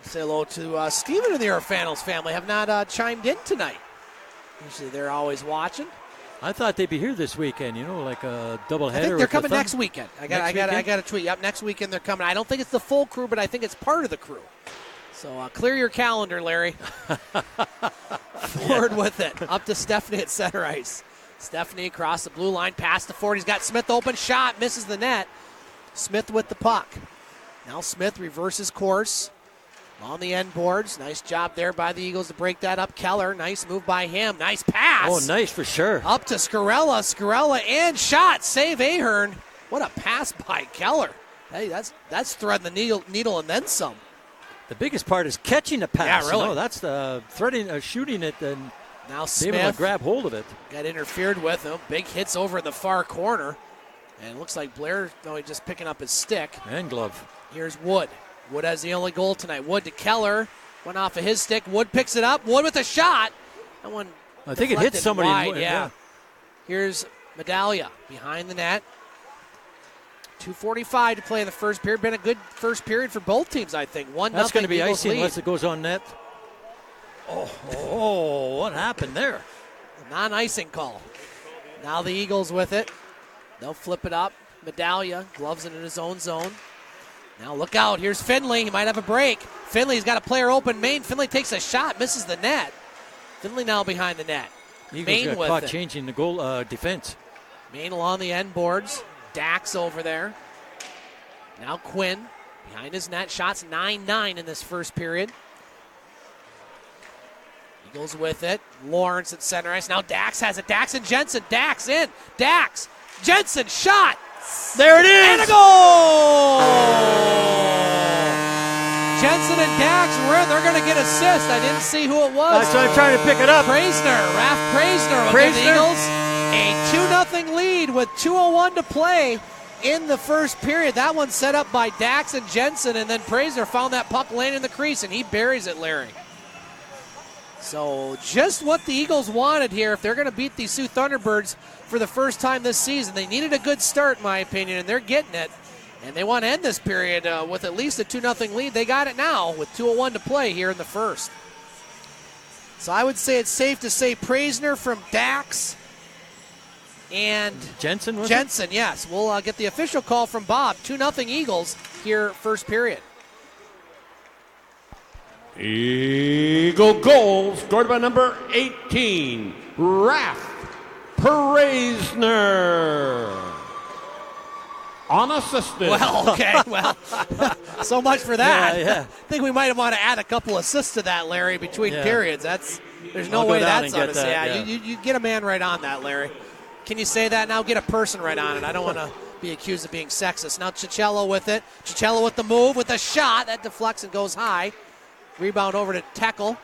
Say hello to Steven and the Arfanos family. Have not chimed in tonight. Usually they're always watching. I thought they'd be here this weekend, like a doubleheader. I think they're coming next weekend. I got a tweet. Yep, next weekend they're coming. I don't think it's the full crew, but I think it's part of the crew. So clear your calendar, Larry. Forward with it. Up to Stephanie at center ice. Stephanie across the blue line, past the forward. He's got Smith open, shot, misses the net. Smith with the puck. Now Smith reverses course on the end boards. Nice job there by the Eagles to break that up. Keller, nice move by him. Nice pass. Oh, nice for sure. Up to Scarella. Scarella and shot. Save Ahern. What a pass by Keller. Hey, that's threading the needle and then some. The biggest part is catching the pass. Yeah, really. That's the shooting it and now being able Smith to grab hold of it. Got interfered with. Big hits over in the far corner. And it looks like Blair, he's just picking up his stick. And glove. Here's Wood. Wood has the only goal tonight. Wood to Keller. Went off of his stick. Wood picks it up. Wood with a shot. That one I think it hit somebody. Wide, yeah. Here's Medaglia behind the net. 2:45 to play in the first period. Been a good first period for both teams, I think. That's going to be Eagles icy lead. unless it goes on net. Oh, what happened there? Non-icing call. Now the Eagles with it. They'll flip it up. Medaglia gloves it in his own zone. Now look out. Here's Finley. He might have a break. Finley's got a player open. Maine. Finley takes a shot. Misses the net. Finley now behind the net. Eagles Maine got with caught it. changing the goal defense. Maine along the end boards. Dax over there. Now Quinn behind his net. Shots 9-9 in this first period. Eagles with it. Lawrence at center ice. Now Dax has it. Dax and Jensen. Dax in. Dax. Jensen shot. There it is. And a goal! Jensen and Dax were in. They're going to get assist. I didn't see who it was. That's why I'm trying to pick it up. Raph Praisner will give the Eagles a 2-0 lead with 2:01 to play in the first period. That one set up by Dax and Jensen, and then Praisner found that puck laying in the crease, and he buries it, Larry. So just what the Eagles wanted here if they're going to beat the Soo Thunderbirds for the first time this season. They needed a good start, in my opinion, and they're getting it. And they want to end this period with at least a 2-0 lead. They got it now with 2:01 to play here in the first. So I would say it's safe to say Praisner from Dax and Jensen, was Jensen, yes. We'll get the official call from Bob. 2-0 Eagles here, first period. Eagle goal scored by number 18, Raph Parazner. Unassisted. Well, okay. Well, so much for that. Yeah. I think we might want to add a couple assists to that, Larry, between periods. There's no I'll way go down that's and on get us. that, Yeah, you get a man right on that, Larry. Can you say that now? Get a person right on it. I don't want to be accused of being sexist. Now Cicello with it. Cicello with the move, with the shot. That deflects and goes high. Rebound over to Tekel.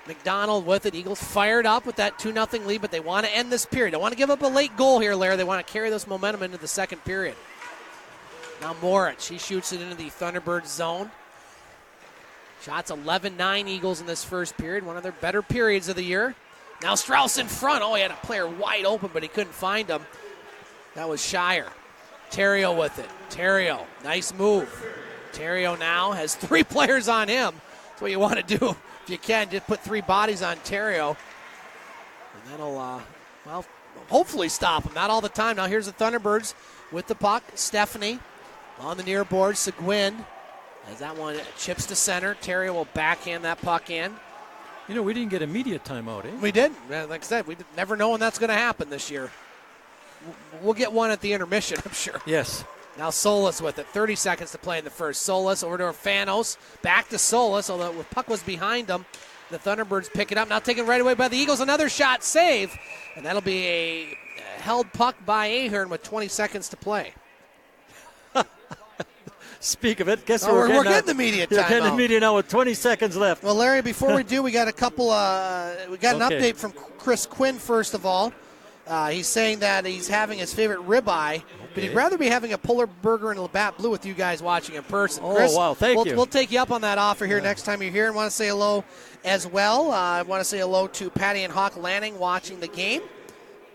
McDonald with it. Eagles fired up with that 2-0 lead, but they want to end this period. They want to give up a late goal here, Larry. They want to carry this momentum into the second period. Now Moritz, he shoots it into the Thunderbirds zone. Shots 11-9 Eagles in this first period, one of their better periods of the year. Now Strauss in front. Oh, he had a player wide open, but he couldn't find him. That was Shire. Terrio with it. Terrio, nice move. Terrio now has 3 players on him. That's what you want to do. If you can, just put 3 bodies on Terrio. And that'll, hopefully stop him. Not all the time. Now here's the Thunderbirds with the puck. Stephanie on the near board. Seguin, as that one chips to center. Terrio will backhand that puck in. You know, we didn't get immediate timeout, eh? We didn't. Like I said, we never know when that's going to happen this year. We'll get one at the intermission, I'm sure. Yes. Now Solis with it. 30 seconds to play in the first. Solis over to Orfanos. Back to Solis, although the puck was behind him. The Thunderbirds pick it up. Now taken right away by the Eagles. Another shot save. And that'll be a held puck by Ahern with 20 seconds to play. Speak of it, guess we're getting the media time. We're getting the media now with 20 seconds left. Well, Larry, before we do, we got a couple. We got an update from Chris Quinn. First of all, he's saying that he's having his favorite ribeye, but he'd rather be having a Pullar burger and Labatt Blue with you guys watching in person. Oh, Chris, wow, thank you. We'll take you up on that offer here next time you're here, and want to say hello as well. I want to say hello to Patty and Hawk Lanning watching the game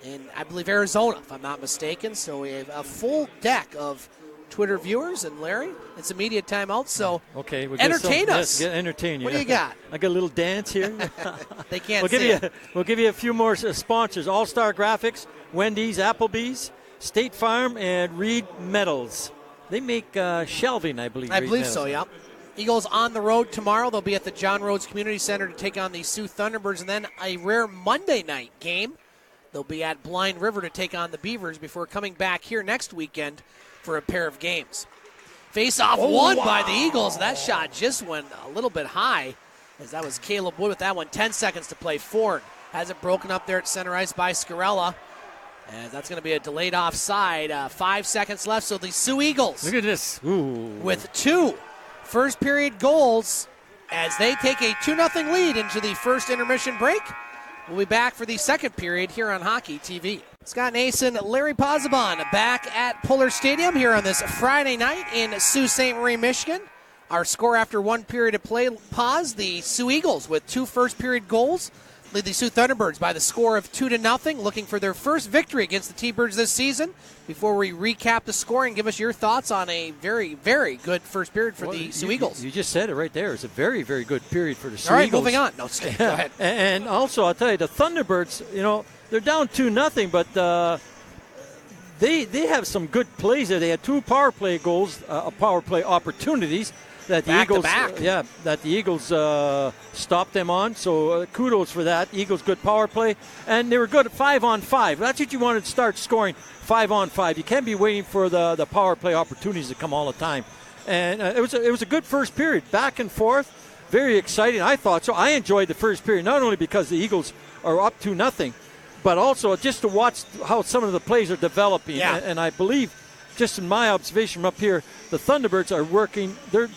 in, I believe, Arizona, if I'm not mistaken. So we have a full deck of Twitter viewers, and Larry, it's a media timeout, so okay, entertain us. Yes, entertain you. What do you got? I got a little dance here. They can't see it. We'll give you a few more sponsors. All-Star Graphics, Wendy's, Applebee's, State Farm, and Reed Metals. They make shelving, I believe. I believe so, yeah. Eagles on the road tomorrow. They'll be at the John Rhodes Community Center to take on the Soo Thunderbirds, and then a rare Monday night game. They'll be at Blind River to take on the Beavers before coming back here next weekend for a pair of games. Face-off won by the Eagles. That shot just went a little bit high, as that was Caleb Wood with that one. 10 seconds to play. Ford has it broken up there at center ice by Scarella. And that's going to be a delayed offside. 5 seconds left, so the Soo Eagles. Look at this. Ooh. With 2 first-period goals as they take a 2-0 lead into the first intermission break. We'll be back for the second period here on Hockey TV. Scott Nason, Larry Pozzabon back at Pullar Stadium here on this Friday night in Sault Ste. Marie, Michigan. Our score after 1 period of play, Paz, the Soo Eagles with 2 first-period goals lead the Soo Thunderbirds by the score of 2-0, looking for their first victory against the T-Birds this season. Before we recap the scoring, give us your thoughts on a very, very good first period for the Soo Eagles. You just said it right there. It's a very, very good period for the Soo All right, Eagles. moving on. No, go ahead. And also, I'll tell you, the Thunderbirds, they're down 2-0, but they have some good plays there. They had 2 power play goals, power play opportunities that the Eagles stopped them on. So kudos for that. Eagles good power play, and they were good at 5-on-5. That's what you wanted to start scoring, 5-on-5. You can't be waiting for the power play opportunities to come all the time. And it was a good first period, back and forth, very exciting. I thought so. I enjoyed the first period not only because the Eagles are up 2-0, but also just to watch how some of the plays are developing. Yeah. And I believe, just in my observation from up here, the Thunderbirds are working. Their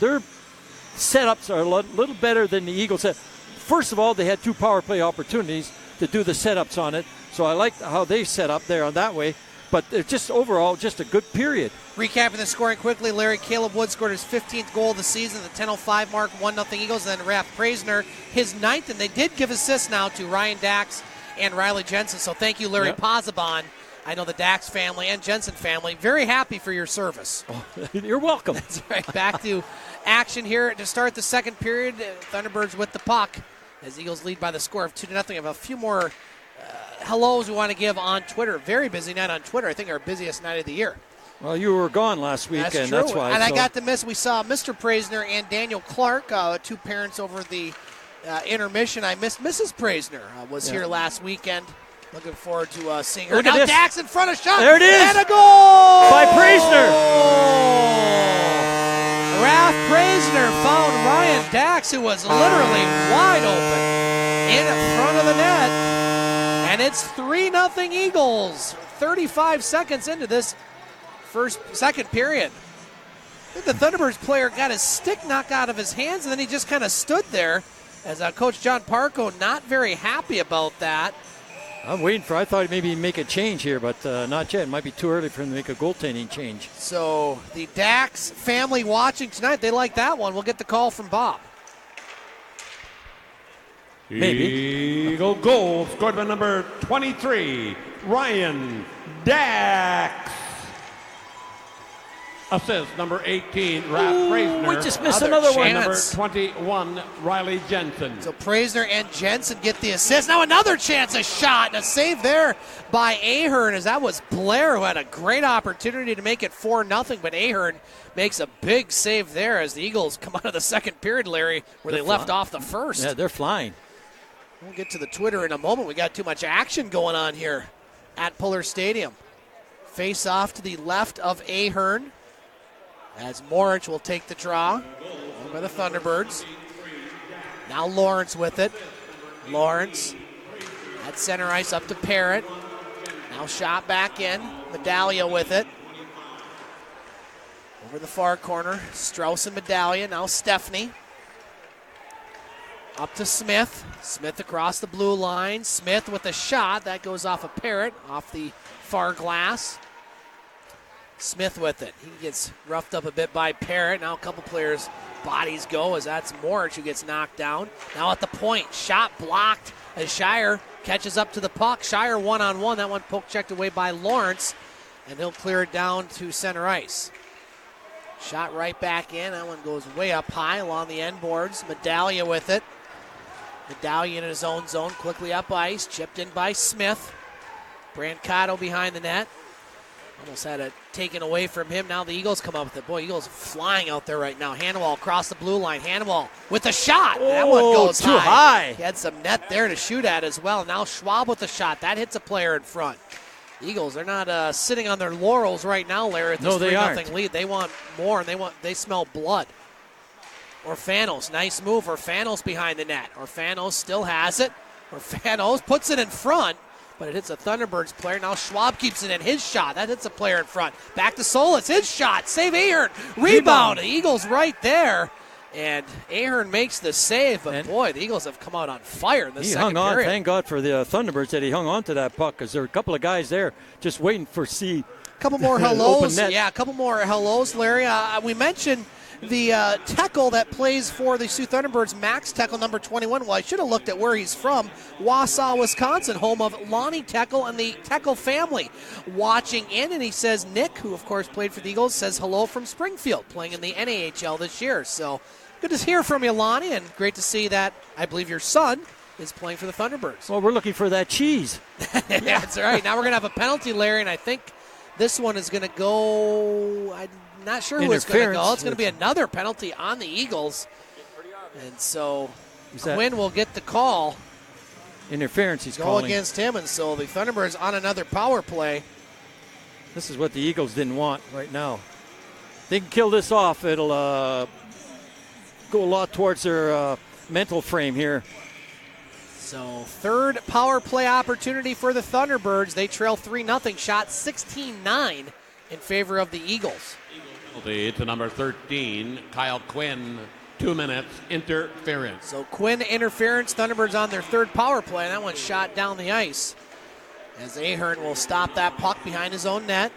setups are a little better than the Eagles. First of all, they had 2 power play opportunities to do the setups on it. So I like how they set up there on that way. But it's just overall just a good period. Recapping the scoring quickly, Larry, Caleb Wood scored his 15th goal of the season, the 10:05 mark, 1-0 Eagles. Then Raph Praisner, his 9th, and they did give assists now to Ryan Dax and Riley Jensen. So thank you, Larry Pozzabon. I know the Dax family and Jensen family, very happy for your service. Oh, you're welcome. That's right. Back to action here to start the second period. Thunderbirds with the puck as Eagles lead by the score of 2-0. Have a few more hellos we want to give on Twitter. Very busy night on Twitter. I think our busiest night of the year. Well, you were gone last week, That's and true. that's why. And I got to miss. We saw Mr. Praisner and Daniel Clark, two parents over the intermission. I missed Mrs. Praisner. Was here last weekend. Looking forward to seeing her. Look at now this. Dax in front of shot. There it is. And a goal By Praisner. Raph Praisner found Ryan Dax, who was literally wide open in front of the net. And it's 3-0 Eagles. 35 seconds into this second period. I think the Thunderbirds player got his stick knocked out of his hands, and then he just kind of stood there as Coach John Parco not very happy about that. I'm waiting for. I thought maybe he'd make a change here, but not yet. It might be too early for him to make a goaltending change. So the Dax family watching tonight, they like that one. We'll get the call from Bob. Maybe. Eagle goal scored by number 23, Ryan Dax. Assist number 18, Raph Praisner. We just missed another one. Number 21, Riley Jensen. So Praisner and Jensen get the assist. Now another chance, a shot, and a save there by Ahern, as that was Blair, who had a great opportunity to make it 4-0, but Ahern makes a big save there as the Eagles come out of the second period, Larry, where they left off the first. Yeah, they're flying. We'll get to the Twitter in a moment. We got too much action going on here at Pullar Stadium. Face off to the left of Ahern, as Morich will take the draw by the Thunderbirds. Now Lawrence with it. Lawrence at center ice up to Parrott. Now shot back in. Medallia with it. Over the far corner. Strauss and Medallia. Now Stepney. Up to Smith. Smith across the blue line. Smith with a shot. That goes off of Parrott, off the far glass. Smith with it. He gets roughed up a bit by Parrott. Now a couple players' bodies go as that's Morich who gets knocked down. Now at the point, shot blocked as Shire catches up to the puck. Shire one-on-one. That one poke checked away by Lawrence, and he'll clear it down to center ice. Shot right back in. That one goes way up high along the end boards. Medallia with it. Medallia in his own zone, quickly up ice. Chipped in by Smith. Brancato behind the net. Almost had it taken away from him. Now the Eagles come up with it. Boy, Eagles flying out there right now. Hannibal across the blue line. Hannibal with a shot. That one goes too high. He had some net there to shoot at as well. Now Schwab with a shot. That hits a player in front. Eagles, they're not sitting on their laurels right now, Larry, at this 3-0 lead. They want more, and they smell blood. Orfanos, nice move. Orfanos behind the net. Orfanos still has it. Orfanos puts it in front, but it hits a Thunderbirds player. Now Schwab keeps it in. His shot. That hits a player in front. Back to Solis. His shot. Save Ahern. Rebound. The Eagles right there. And Ahern makes the save. But, boy, the Eagles have come out on fire in the second period. On. Thank God for the Thunderbirds that he hung on to that puck, because there were a couple of guys there just waiting for C. A couple more hellos. Yeah, a couple more hellos, Larry. We mentioned the Teckle that plays for the Soo Thunderbirds, Max Teckle, number 21. Well, I should have looked at where he's from. Wausau, Wisconsin, home of Lonnie Teckle and the Teckle family watching in. And he says Nick, who, of course, played for the Eagles, says hello from Springfield, playing in the NAHL this year. So good to hear from you, Lonnie, and great to see that I believe your son is playing for the Thunderbirds. Well, we're looking for that cheese. Yeah, that's right. Now we're going to have a penalty, Larry, and I think this one is going to go, I'm not sure who it's going to go. It's going to be another penalty on the Eagles. And so Quinn will get the call. Interference he's calling. Go against him, and so the Thunderbirds on another power play. This is what the Eagles didn't want right now. They can kill this off. It'll go a lot towards their mental frame here. So third power play opportunity for the Thunderbirds. They trail 3-0, shot 16-9 in favor of the Eagles. To number 13, Kyle Quinn. 2 minutes, interference. So Quinn interference, Thunderbirds on their third power play, and that one shot down the ice. As Ahern will stop that puck behind his own net.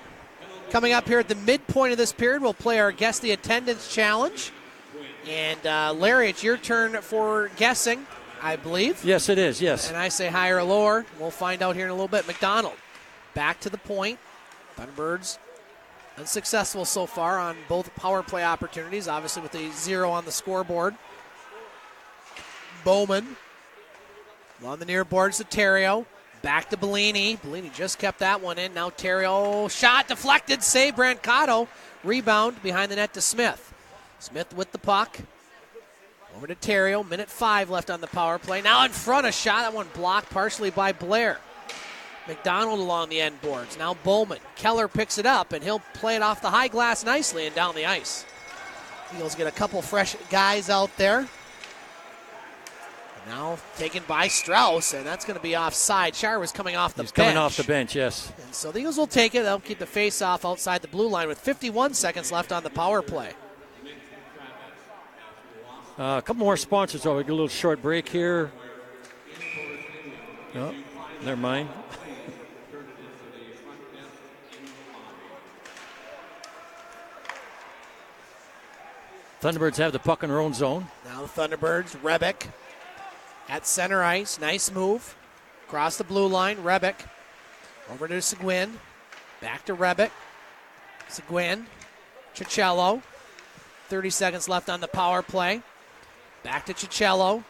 Coming up here at the midpoint of this period, we'll play our Guess the Attendance Challenge. And Larry, it's your turn for guessing, I believe. Yes, it is, yes. And I say higher or lower. We'll find out here in a little bit. McDonald, back to the point. Thunderbirds unsuccessful so far on both power play opportunities, obviously with a 0 on the scoreboard. Bowman on the near boards to Terrio. Back to Bellini. Bellini just kept that one in. Now Terrio, shot deflected, save Brancato. Rebound behind the net to Smith. Smith with the puck. Over to Terrio. Minute 5 left on the power play. Now in front, a shot. That one blocked partially by Blair. McDonald along the end boards. Now Bowman. Keller picks it up, and he'll play it off the high glass nicely and down the ice. Eagles get a couple fresh guys out there. Now taken by Strauss, and that's going to be offside. Shire was coming off the bench. He's coming off the bench, yes. And so the Eagles will take it. They'll keep the face-off outside the blue line with 51 seconds left on the power play. A couple more sponsors. We get a little short break here. No, never mind. Thunderbirds have the puck in their own zone. Now the Thunderbirds, Rebick at center ice. Nice move. Across the blue line, Rebick. Over to Seguin. Back to Rebick. Seguin. Cicello. 30 seconds left on the power play. Back to Cicello.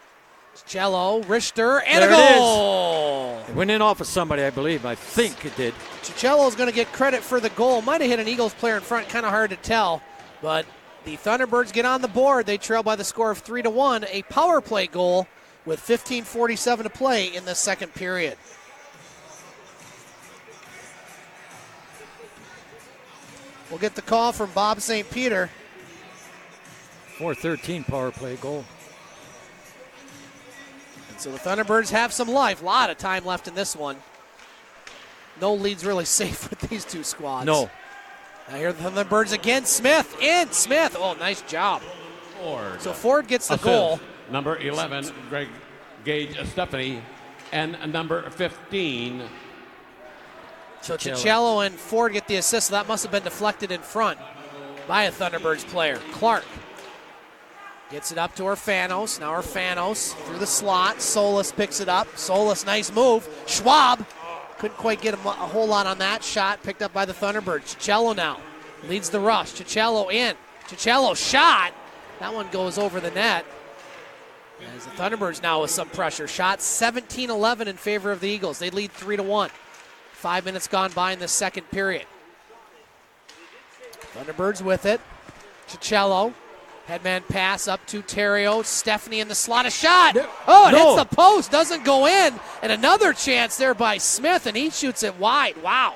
Cicello, Richter, and there a goal! It went in off of somebody, I believe. I think it did. Cicello's going to get credit for the goal. Might have hit an Eagles player in front, kind of hard to tell. But the Thunderbirds get on the board. They trail by the score of 3-1. A power play goal with 15:47 to play in the second period. We'll get the call from Bob St. Peter. 4-13 power play goal. And so the Thunderbirds have some life. A lot of time left in this one. No lead's really safe with these two squads. No. Now here the Thunderbirds again. Smith in. Smith. Oh, nice job. Ford. So Ford gets the goal. Number 11, Greg Gage Stephanie, and number 15. So Cicello and Ford get the assist. So that must have been deflected in front by a Thunderbirds player. Clark gets it up to Orfanos. Now Orfanos through the slot. Solis picks it up. Solis, nice move. Schwab couldn't quite get a whole lot on that shot. Picked up by the Thunderbirds. Cicello now leads the rush. Cicello in. Cicello shot. That one goes over the net. As the Thunderbirds now with some pressure. Shot 17-11 in favor of the Eagles. They lead 3-1. 5 minutes gone by in the second period. Thunderbirds with it. Cicello. Headman pass up to Terrio. Stephanie in the slot. A shot. Oh, it hits the post. Doesn't go in. And another chance there by Smith, and he shoots it wide. Wow.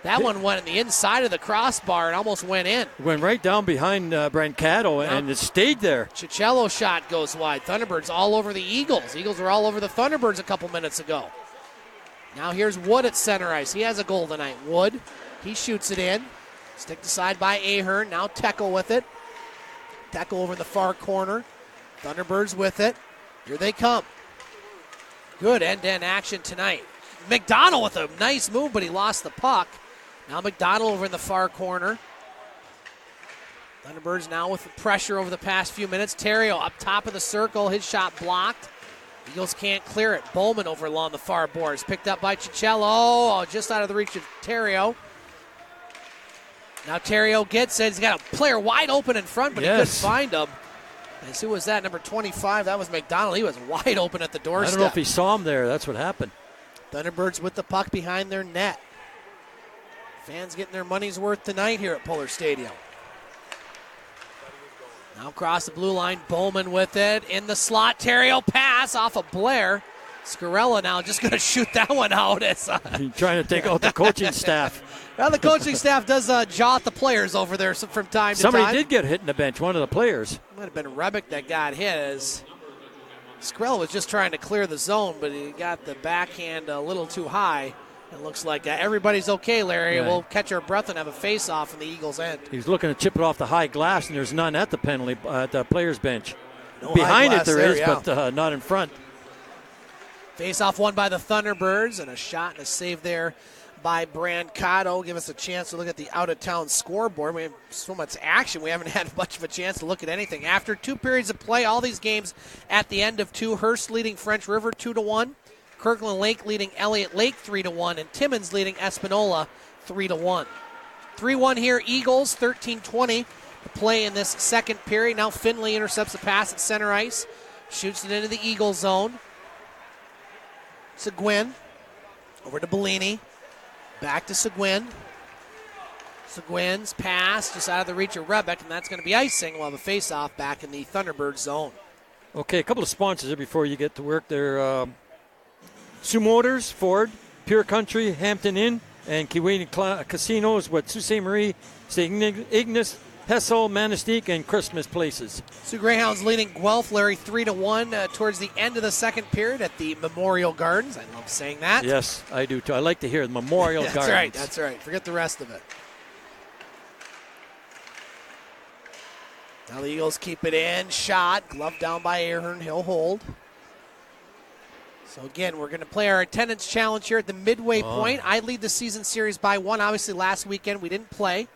That one went in the inside of the crossbar and almost went in. Went right down behind Brancato, and it stayed there. Cicello shot goes wide. Thunderbirds all over the Eagles. Eagles were all over the Thunderbirds a couple minutes ago. Now here's Wood at center ice. He has a goal tonight. Wood, he shoots it in. Sticked aside by Ahern. Now Teckel with it. Teckel over in the far corner. Thunderbirds with it. Here they come. Good end-to-end action tonight. McDonald with a nice move, but he lost the puck. Now McDonald over in the far corner. Thunderbirds now with the pressure over the past few minutes. Terrio up top of the circle. His shot blocked. Eagles can't clear it. Bowman over along the far boards. Picked up by Cicello. Oh, just out of the reach of Terrio. Now Terrio gets it. He's got a player wide open in front, but he couldn't find him. And who was that? Number 25. That was McDonald. He was wide open at the doorstep. I don't know if he saw him there. That's what happened. Thunderbirds with the puck behind their net. Fans getting their money's worth tonight here at Pullar Stadium. Now across the blue line, Bowman with it. In the slot, Terrio pass off of Blair. Scarella now just going to shoot that one out. He's trying to take out the coaching staff. Well, the coaching staff does jaw at the players over there from time to time. Somebody did get hit in the bench, one of the players. Might have been Rebick that got hit as Scarella was just trying to clear the zone, but he got the backhand a little too high. It looks like everybody's okay, Larry. Yeah. We'll catch our breath and have a face-off in the Eagles' end. He's looking to chip it off the high glass, and there's none at the penalty at the players' bench. No behind it there is, yeah. but not in front. Face-off won by the Thunderbirds, and a shot and a save there by Brancato. Give us a chance to look at the out-of-town scoreboard. We have so much action, we haven't had much of a chance to look at anything. After 2 periods of play, all these games at the end of 2. Hearst leading French River 2-1. Kirkland Lake leading Elliot Lake 3-1. And Timmins leading Espanola 3-1. 3-1 here, Eagles, 13:20 to play in this second period. Now Finley intercepts the pass at center ice. Shoots it into the Eagle zone. Seguin Over to Bellini. Back to Seguin. Seguin's pass just out of the reach of Rebeck, and that's going to be icing. We'll have a face-off back in the Thunderbird zone. Okay, a couple of sponsors here before you get to work there. Sioux Motors, Ford, Pure Country, Hampton Inn, and Keewaydin Casinos with Sault Ste. Marie, St. Ignace, Hessel, Manistee, and Christmas Places. Sioux Greyhounds leading Guelph, Larry, 3-1 towards the end of the second period at the Memorial Gardens. I love saying that. Yes, I do too. I like to hear the Memorial Gardens. That's right. Forget the rest of it. Now the Eagles keep it in. Shot. Glove down by Ahern. He'll hold. So again, we're going to play our attendance challenge here at the midway point. I lead the season series by 1. Obviously, last weekend we didn't play.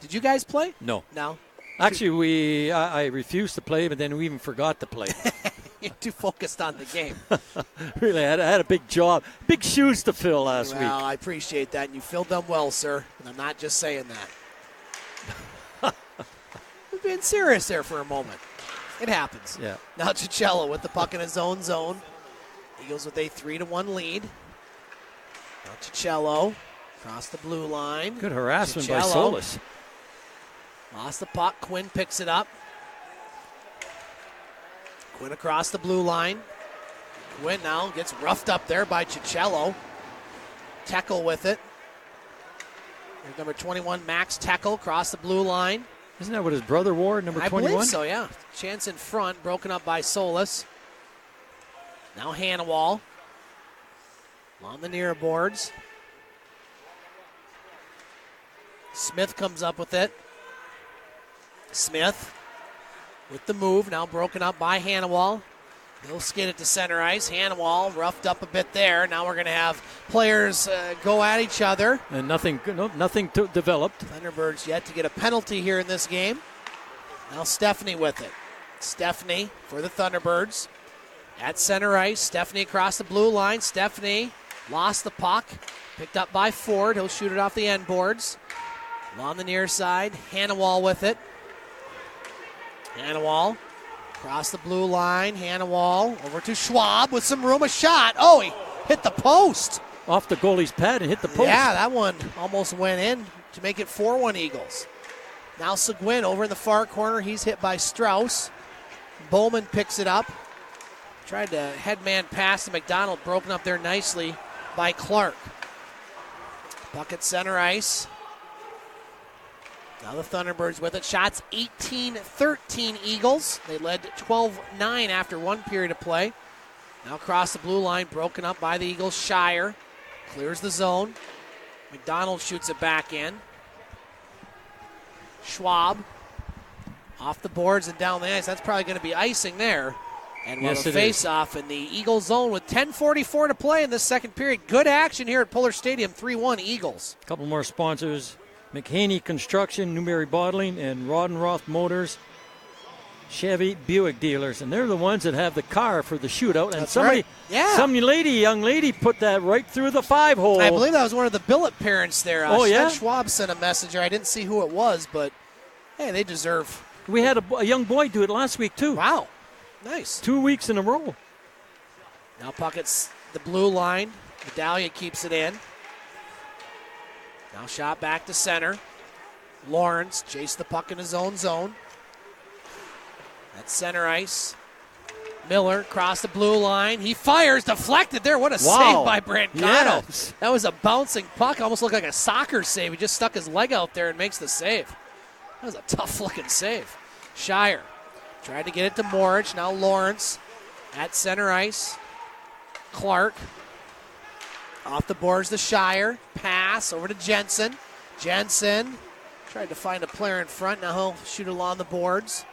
Did you guys play? No. No? Actually, I refused to play, but then we even forgot to play. You're too focused on the game. Really, I had a big job, big shoes to fill last week. Well, I appreciate that, and you filled them well, sir. And I'm not just saying that. I'm being serious there for a moment. It happens. Yeah. Now NOJHL with the puck in his own zone. Eagles with a 3-1 lead. Now NOJHL across the blue line. Good harassment by NOJHL Solis. Lost the puck. Quinn picks it up. Quinn across the blue line. Quinn now gets roughed up there by NOJHL. Tekel with it. There's number 21, Max Tekel, across the blue line. Isn't that what his brother wore, number 21? I believe so, yeah. Chance in front, broken up by Solis. Now Hannawall on the near boards. Smith comes up with it. Smith with the move, now broken up by Hannawall. He'll skid it to center ice. Hannawall roughed up a bit there. Now we're going to have players go at each other. And nothing developed. Thunderbirds yet to get a penalty here in this game. Now Stephanie with it. Stephanie for the Thunderbirds. At center ice, Stephanie across the blue line. Stephanie lost the puck. Picked up by Ford. He'll shoot it off the end boards. Along the near side, Hannawall with it. Hannawall across the blue line. Hannawall over to Schwab with some room. A shot. Oh, he hit the post. Off the goalie's pad and hit the post. Yeah, that one almost went in to make it 4-1 Eagles. Now Seguin over in the far corner. He's hit by Strauss. Bowman picks it up. Tried to headman pass to McDonald. Broken up there nicely by Clark. Puck at center ice. Now the Thunderbirds with it. Shots 18-13 Eagles. They led 12-9 after one period of play. Now across the blue line, broken up by the Eagles. Shire clears the zone. McDonald shoots it back in. Schwab off the boards and down the ice. That's probably going to be icing there. And we'll have a face-off in the Eagles zone with 10:44 to play in this second period. Good action here at Pullar Stadium, 3-1 Eagles. A couple more sponsors. McHaney Construction, Newberry Bottling, and Rodenroth Motors, Chevy Buick dealers. And they're the ones that have the car for the shootout. And That's somebody, right. Yeah. some young lady put that right through the 5-hole. I believe that was one of the billet parents there. Yeah? Schwab sent a message. I didn't see who it was, but, hey, they deserve. We had a young boy do it last week, too. Wow. Nice. 2 weeks in a row. Now Puckett's the blue line. Medallia keeps it in. Now shot back to center. Lawrence chased the puck in his own zone. At center ice. Miller across the blue line. He fires, deflected there. What a save by Brancano. Yes. That was a bouncing puck. Almost looked like a soccer save. He just stuck his leg out there and makes the save. That was a tough-looking save. Shire tried to get it to Morich. Now Lawrence at center ice. Clark off the boards to Shire. Pass over to Jensen. Jensen tried to find a player in front. Now he'll shoot along the boards.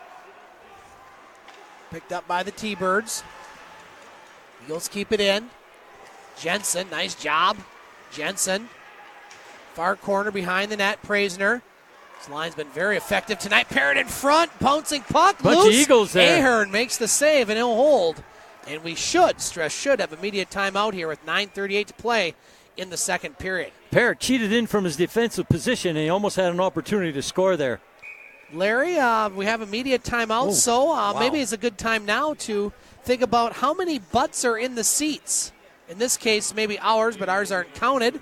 Picked up by the T-Birds. Eagles keep it in. Jensen, nice job. Jensen. Far corner behind the net. Praisner. This line's been very effective tonight. Parrott in front. Bouncing puck. Bunch loose. of Eagles there. Ahern makes the save and he'll hold. And we should have immediate timeout here with 9:38 to play in the second period. Parrott cheated in from his defensive position, and he almost had an opportunity to score there. Larry, we have immediate timeout, maybe it's a good time now to think about how many butts are in the seats In this case, maybe ours, but ours aren't counted.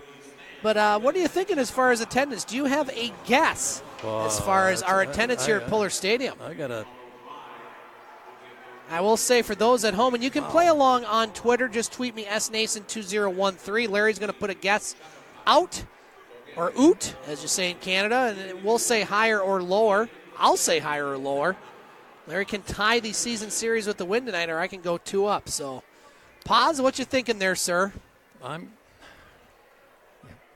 But what are you thinking as far as attendance? Do you have a guess as far as our attendance here at Pullar Stadium? I will say for those at home, and you can play along on Twitter, just tweet me SNason2013. Larry's going to put a guess out, or oot, as you say in Canada, and we'll say higher or lower. I'll say higher or lower. Larry can tie the season series with the win tonight, or I can go 2 up. So, Paz, what you thinking there, sir?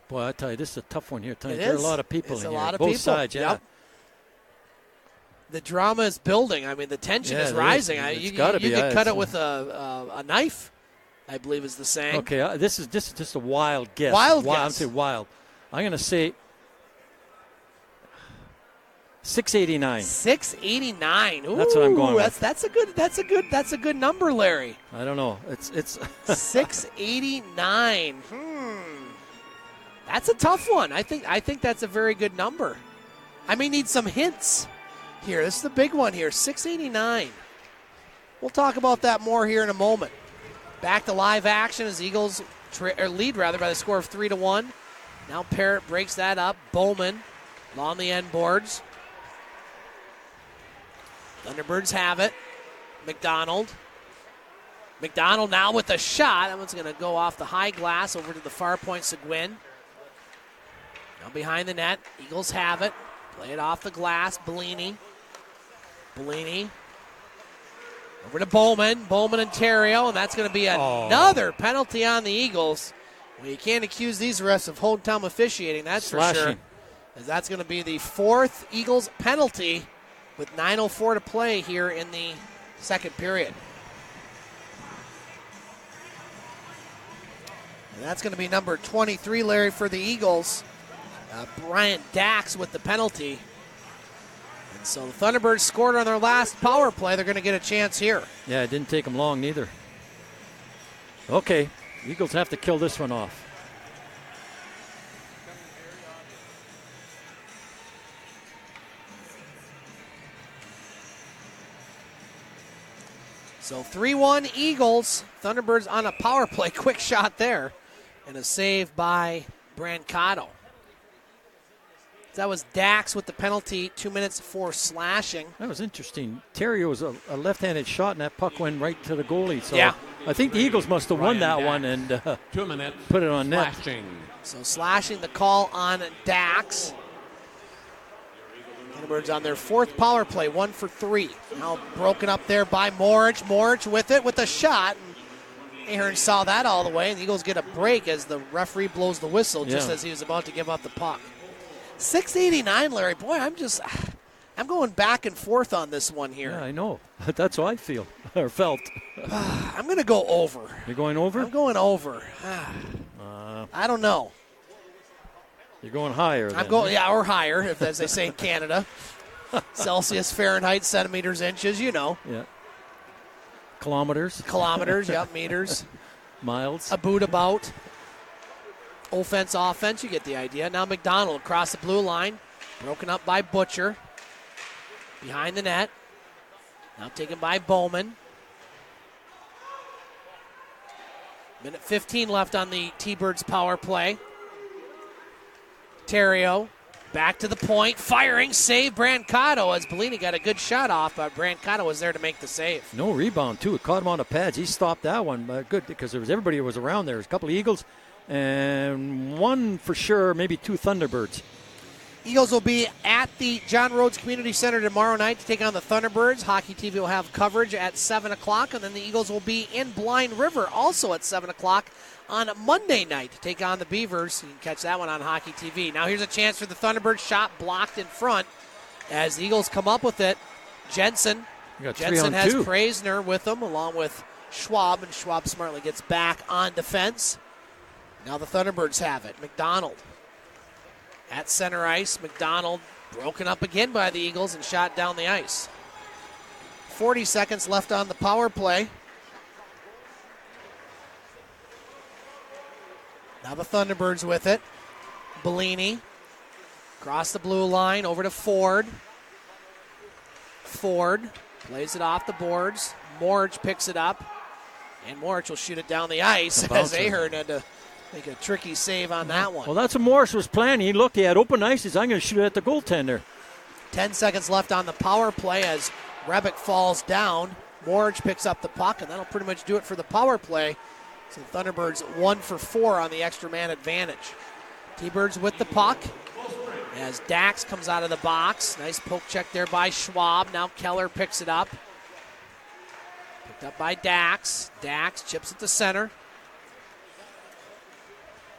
Boy, I tell you, this is a tough one here tonight. There are a lot of people in here. Both sides, yeah. Yep. The drama is building. I mean, the tension is rising. You could cut it with a knife, I believe is the saying. Okay, this is just a wild guess. Wild guess. I'm saying wild. I'm going to say 689. 689. Ooh, that's what I'm going with. That's a good number, Larry. I don't know. It's 689. That's a tough one. I think that's a very good number. I may need some hints here. This is the big one here. 689. We'll talk about that more here in a moment. Back to live action as Eagles lead by the score of 3-1. Now Parrott breaks that up. Bowman along the end boards. Thunderbirds have it. McDonald now with a shot. That one's going to go off the high glass over to the far point. Seguin. Now behind the net. Eagles have it. Play it off the glass. Bellini. Over to Bowman. Bowman and Terrio, and that's going to be another penalty on the Eagles. Well, you can't accuse these refs of hometown officiating, that's for sure. As that's going to be the 4th Eagles penalty with 9:04 to play here in the second period. And that's going to be number 23, Larry, for the Eagles. Brian Dax with the penalty. And so the Thunderbirds scored on their last power play. They're going to get a chance here. Yeah, it didn't take them long neither. Okay, Eagles have to kill this one off. So 3-1 Eagles. Thunderbirds on a power play. Quick shot there. And a save by Brancato. That was Dax with the penalty, 2 minutes for slashing. That was interesting. Terrio was a left-handed shot, and that puck went right to the goalie. So yeah. I think the Eagles must have won that one and 2 minutes. Put it on net. So slashing the call on Dax. Thunderbirds on their 4th power play, 1 for 3. Now broken up there by Morich. Morich with it with a shot. Ahern saw that all the way, and the Eagles get a break as the referee blows the whistle just as he was about to give up the puck. 689, Larry. Boy, I'm going back and forth on this one here. Yeah, I know. That's how I feel or felt. I'm going to go over. You're going over? I'm going over. I don't know. You're going higher. I'm going, or higher, if as they say in Canada. Celsius, Fahrenheit, centimeters, inches. You know. Yeah. Kilometers. Yep. Meters. Miles. A boot about. Offense, you get the idea. Now McDonald across the blue line. Broken up by Butcher. Behind the net. Now taken by Bowman. Minute 15 left on the T-Birds power play. Terrio back to the point. Firing, save Brancato as Bellini got a good shot off, but Brancato was there to make the save. No rebound, too. It caught him on the pads. He stopped that one. Good, because everybody was around there. There's a couple of Eagles. And one for sure, maybe 2 Thunderbirds. Eagles will be at the John Rhodes Community Center tomorrow night to take on the Thunderbirds. Hockey TV will have coverage at 7 o'clock, and then the Eagles will be in Blind River also at 7 o'clock on Monday night to take on the Beavers. You can catch that one on Hockey TV. Now here's a chance for the Thunderbirds. Shot blocked in front as the Eagles come up with it. Jensen has Praisner with them along with Schwab, and Schwab smartly gets back on defense. Now the Thunderbirds have it. McDonald at center ice. McDonald broken up again by the Eagles and shot down the ice. 40 seconds left on the power play. Now the Thunderbirds with it. Bellini across the blue line over to Ford. Ford plays it off the boards. Morge picks it up. And Morich will shoot it down the ice as Ahern had to make a tricky save on that one. Well, that's what Morris was planning. He had open ice. I'm going to shoot it at the goaltender. 10 seconds left on the power play as Rebick falls down. Morich picks up the puck, and that'll pretty much do it for the power play. So the Thunderbirds 1 for 4 on the extra man advantage. T-Birds with the puck as Dax comes out of the box. Nice poke check there by Schwab. Now Keller picks it up. Picked up by Dax. Dax chips at the center.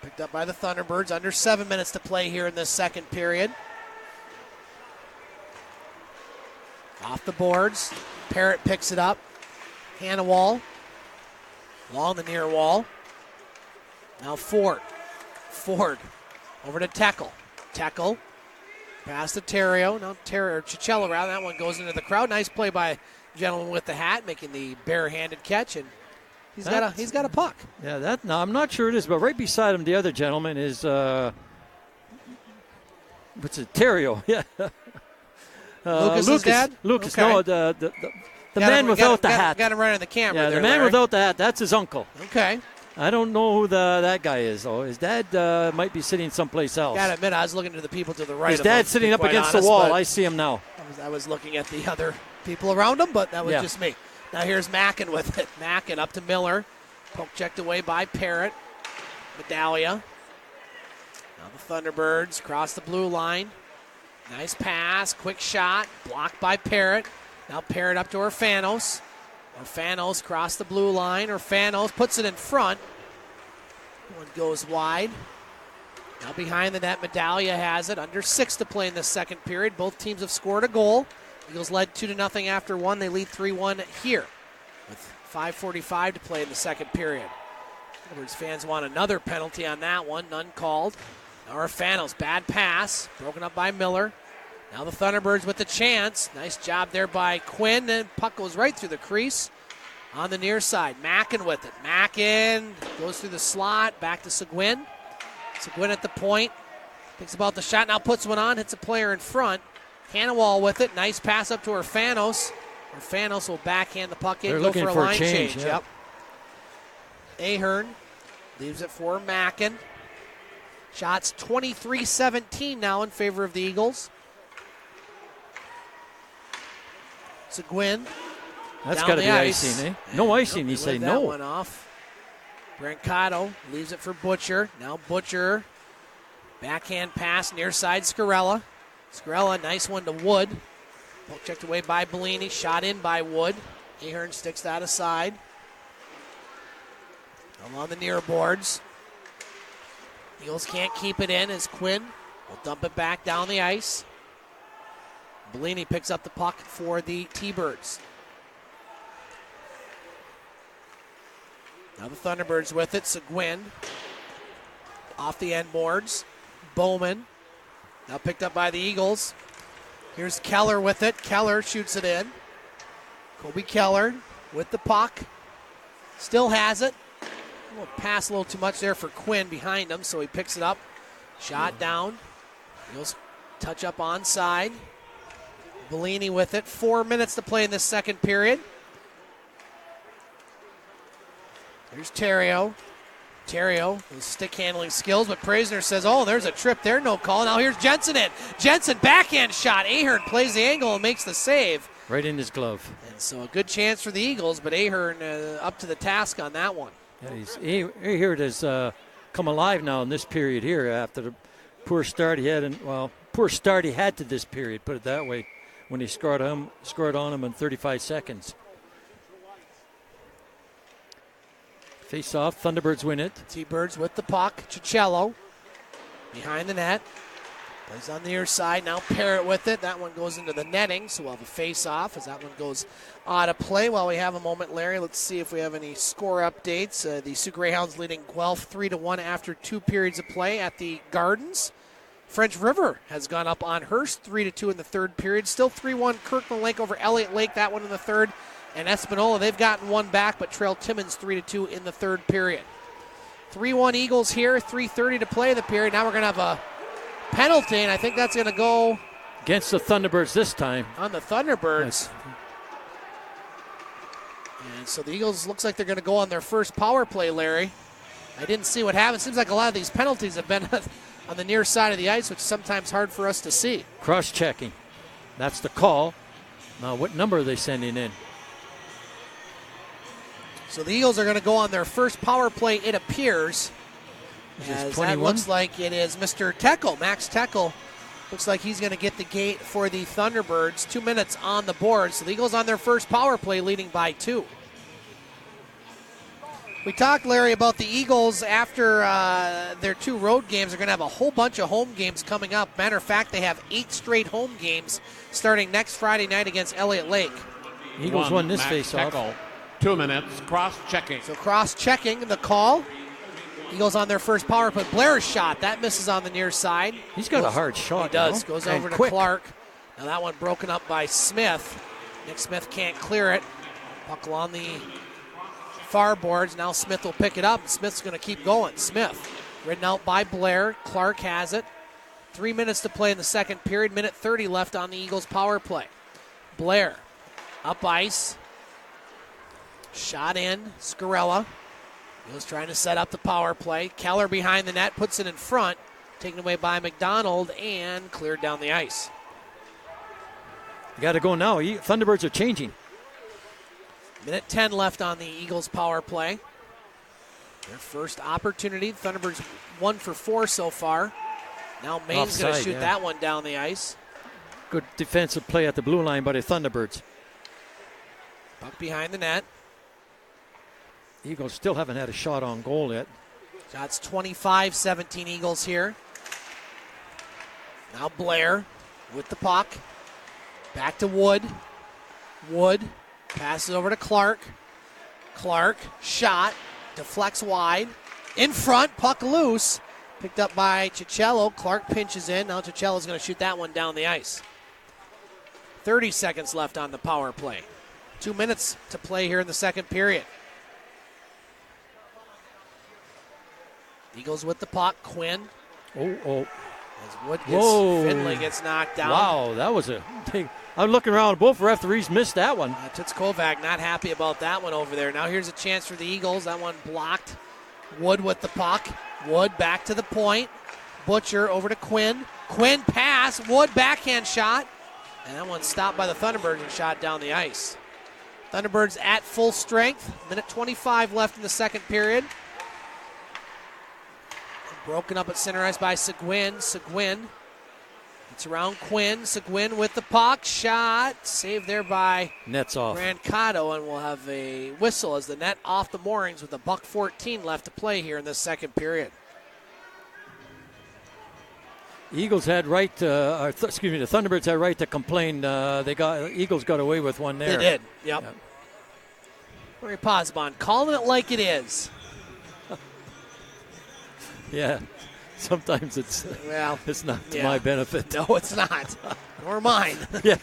Picked up by the Thunderbirds. Under 7 minutes to play here in this second period. Off the boards. Parrott picks it up. Hannawall. Along the near wall. Now Ford. Ford over to Tekel. Tekel. Pass to Terrio. Now Cicchello rather. That one goes into the crowd. Nice play by the gentleman with the hat, making the barehanded catch, and he's got a puck. Yeah, no, I'm not sure it is, but right beside him, the other gentleman is what's it? Terrio. Yeah. Lucas's dad? Lucas. Okay. No, the man without the hat. Got him right on the camera. Yeah, there, the man Larry. without the hat. That's his uncle. Okay. I don't know who that guy is, though. His dad might be sitting someplace else. Gotta admit, I was looking to the people to the right. His of him, dad's sitting up against the wall. I see him now. I was looking at the other people around him, but that was just me. Now here's Mackin with it. Mackin up to Miller. Poke checked away by Parrott. Medallia. Now the Thunderbirds cross the blue line. Nice pass, quick shot, blocked by Parrott. Now Parrott up to Orfanos. Orfanos cross the blue line. Orfanos puts it in front. One goes wide. Now behind the net, Medallia has it. Under 6 to play in the second period. Both teams have scored a goal. Eagles led 2-0 after one. They lead 3-1 here with 5:45 to play in the second period. Thunderbirds fans want another penalty on that one. None called. Now Orfanos, bad pass. Broken up by Miller. Now the Thunderbirds with the chance. Nice job there by Quinn, and puck goes right through the crease on the near side. Mackin with it. Mackin goes through the slot, back to Seguin. Seguin at the point. Thinks about the shot, now puts one on, hits a player in front. Hannawall with it. Nice pass up to Orfanos. Orfanos will backhand the puck in, go for a line change. Yeah. Yep. Ahern leaves it for Mackin. Shots 23-17 now in favor of the Eagles. Seguin. That's got to be icing, eh? No icing, you say no. That one off. Brancato leaves it for Butcher. Now Butcher. Backhand pass near side Scarella. Scarella, nice one to Wood. Poke checked away by Bellini. Shot in by Wood. Ahern sticks that aside. Along the near boards. Eagles can't keep it in as Quinn will dump it back down the ice. Bellini picks up the puck for the T-Birds. Now the Thunderbirds with it. Seguin off the end boards. Bowman now picked up by the Eagles. Here's Keller with it. Keller shoots it in. Kobe Keller with the puck. Still has it. Pass a little too much there for Quinn behind him, so he picks it up. Shot down. Eagles touch up onside. Bellini with it. 4 minutes to play in this second period. Here's Terrio. Terrio, with stick handling skills, but Praisner says, oh, there's a trip there, no call. Now here's Jensen in. Jensen, backhand shot. Ahern plays the angle and makes the save. Right in his glove. And so a good chance for the Eagles, but Ahern up to the task on that one. Yeah, Ahern has come alive now in this period here after the poor start he had. Poor start he had to this period, put it that way, when he scored on him in 35 seconds. Face off, Thunderbirds win it. T-Birds with the puck. Cicchello behind the net. Plays on the near side. Now Parrott with it. That one goes into the netting, so we'll have a face-off as that one goes out of play. While we have a moment, Larry, let's see if we have any score updates. The Sioux Greyhounds leading Guelph 3-1 after 2 periods of play at the Gardens. French River has gone up on Hearst 3-2 in the third period. Still 3-1 Kirkland Lake over Elliot Lake, that one in the third. And Espanola, they've gotten one back, but trailed Timmins 3-2 in the third period. 3-1 Eagles here, 3:30 to play in the period. Now we're going to have a penalty, and I think that's going to go against the Thunderbirds this time. On the Thunderbirds. And so the Eagles looks like they're going to go on their first power play, Larry. I didn't see what happened. Seems like a lot of these penalties have been on the near side of the ice, which is sometimes hard for us to see. Cross-checking. That's the call. Now, what number are they sending in? So the Eagles are going to go on their first power play, it appears. As that looks like it is Mr. Teckel, Max Teckel. Looks like he's going to get the gate for the Thunderbirds. 2 minutes on the board. So the Eagles on their first power play, leading by 2. We talked, Larry, about the Eagles after their 2 road games. They're going to have a whole bunch of home games coming up. Matter of fact, they have 8 straight home games starting next Friday night against Elliot Lake. Eagles won this face-off. 2 minutes, cross-checking. So cross-checking the call. Eagles on their first power play. Blair's shot, that misses on the near side. He's got a hard shot. He does. You know? Goes over to Clark. Now that one broken up by Smith. Nick Smith can't clear it. Puck along the far boards. Now Smith will pick it up. Smith's going to keep going. Smith ridden out by Blair. Clark has it. 3 minutes to play in the second period. Minute 30 left on the Eagles power play. Blair up ice. Shot in. Scarella. Eagles trying to set up the power play. Keller behind the net, puts it in front. Taken away by McDonald and cleared down the ice. You got to go now. Thunderbirds are changing. Minute 10 left on the Eagles power play. Their first opportunity. Thunderbirds 1 for 4 so far. Now Maine's going to shoot that one down the ice. Good defensive play at the blue line by the Thunderbirds. Puck behind the net. Eagles still haven't had a shot on goal yet. Shots 25-17 Eagles here. Now Blair with the puck. Back to Wood. Wood passes over to Clark. Clark, shot, deflects wide. In front, puck loose. Picked up by Cicello. Clark pinches in. Now Cicello's going to shoot that one down the ice. 30 seconds left on the power play. 2 minutes to play here in the second period. Eagles with the puck. Quinn. Oh. As Wood gets, Finley gets knocked down. Wow, that was a big. I'm looking around. Both referees missed that one. Toots Kovac not happy about that one over there. Now here's a chance for the Eagles. That one blocked. Wood with the puck. Wood back to the point. Butcher over to Quinn. Quinn pass. Wood backhand shot. And that one stopped by the Thunderbirds and shot down the ice. Thunderbirds at full strength. Minute 25 left in the second period. Broken up at center ice by Seguin. Seguin. It's around Quinn. Seguin with the puck. Shot. Saved there by Net's off. Brancato, and we'll have a whistle as the net off the moorings with $1:14 left to play here in this second period. Eagles had right. The Thunderbirds had right to complain. Eagles got away with one there. They did. Yep. Larry Posbon calling it like it is. Yeah, sometimes it's not to my benefit. No, it's not. Nor mine. Yeah.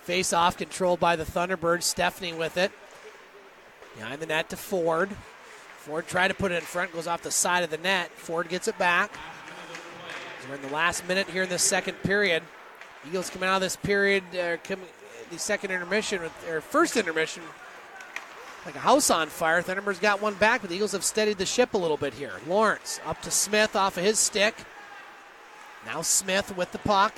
Face off controlled by the Thunderbirds. Stephanie with it. Behind the net to Ford. Ford tried to put it in front, goes off the side of the net. Ford gets it back. We're in the last minute here in the second period. Eagles coming out of this period, the second intermission, or first intermission, like a house on fire. Thunderbirds got one back, but the Eagles have steadied the ship a little bit here. Lawrence up to Smith off of his stick. Now Smith with the puck.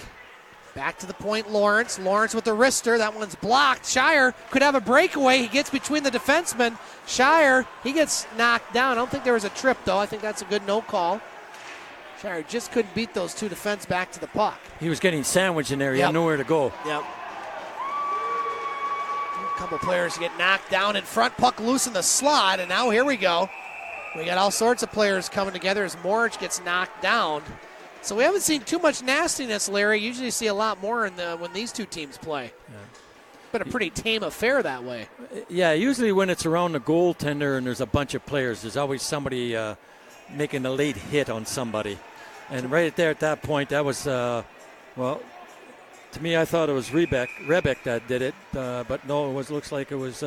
Back to the point, Lawrence. Lawrence with the wrister. That one's blocked. Shire could have a breakaway. He gets between the defensemen. Shire, he gets knocked down. I don't think there was a trip, though. I think that's a good no call. Shire just couldn't beat those two defense back to the puck. He was getting sandwiched in there. He had nowhere to go. Yep. A couple players get knocked down in front. Puck loose in the slot, and now here we go. We got all sorts of players coming together as Morich gets knocked down. So we haven't seen too much nastiness, Larry. Usually you see a lot more when these two teams play. Yeah. Been a pretty tame affair that way. Yeah, usually when it's around the goaltender and there's a bunch of players, there's always somebody making a late hit on somebody. And right there at that point, that was, to me, I thought it was Rebeck that did it. But no, looks like it was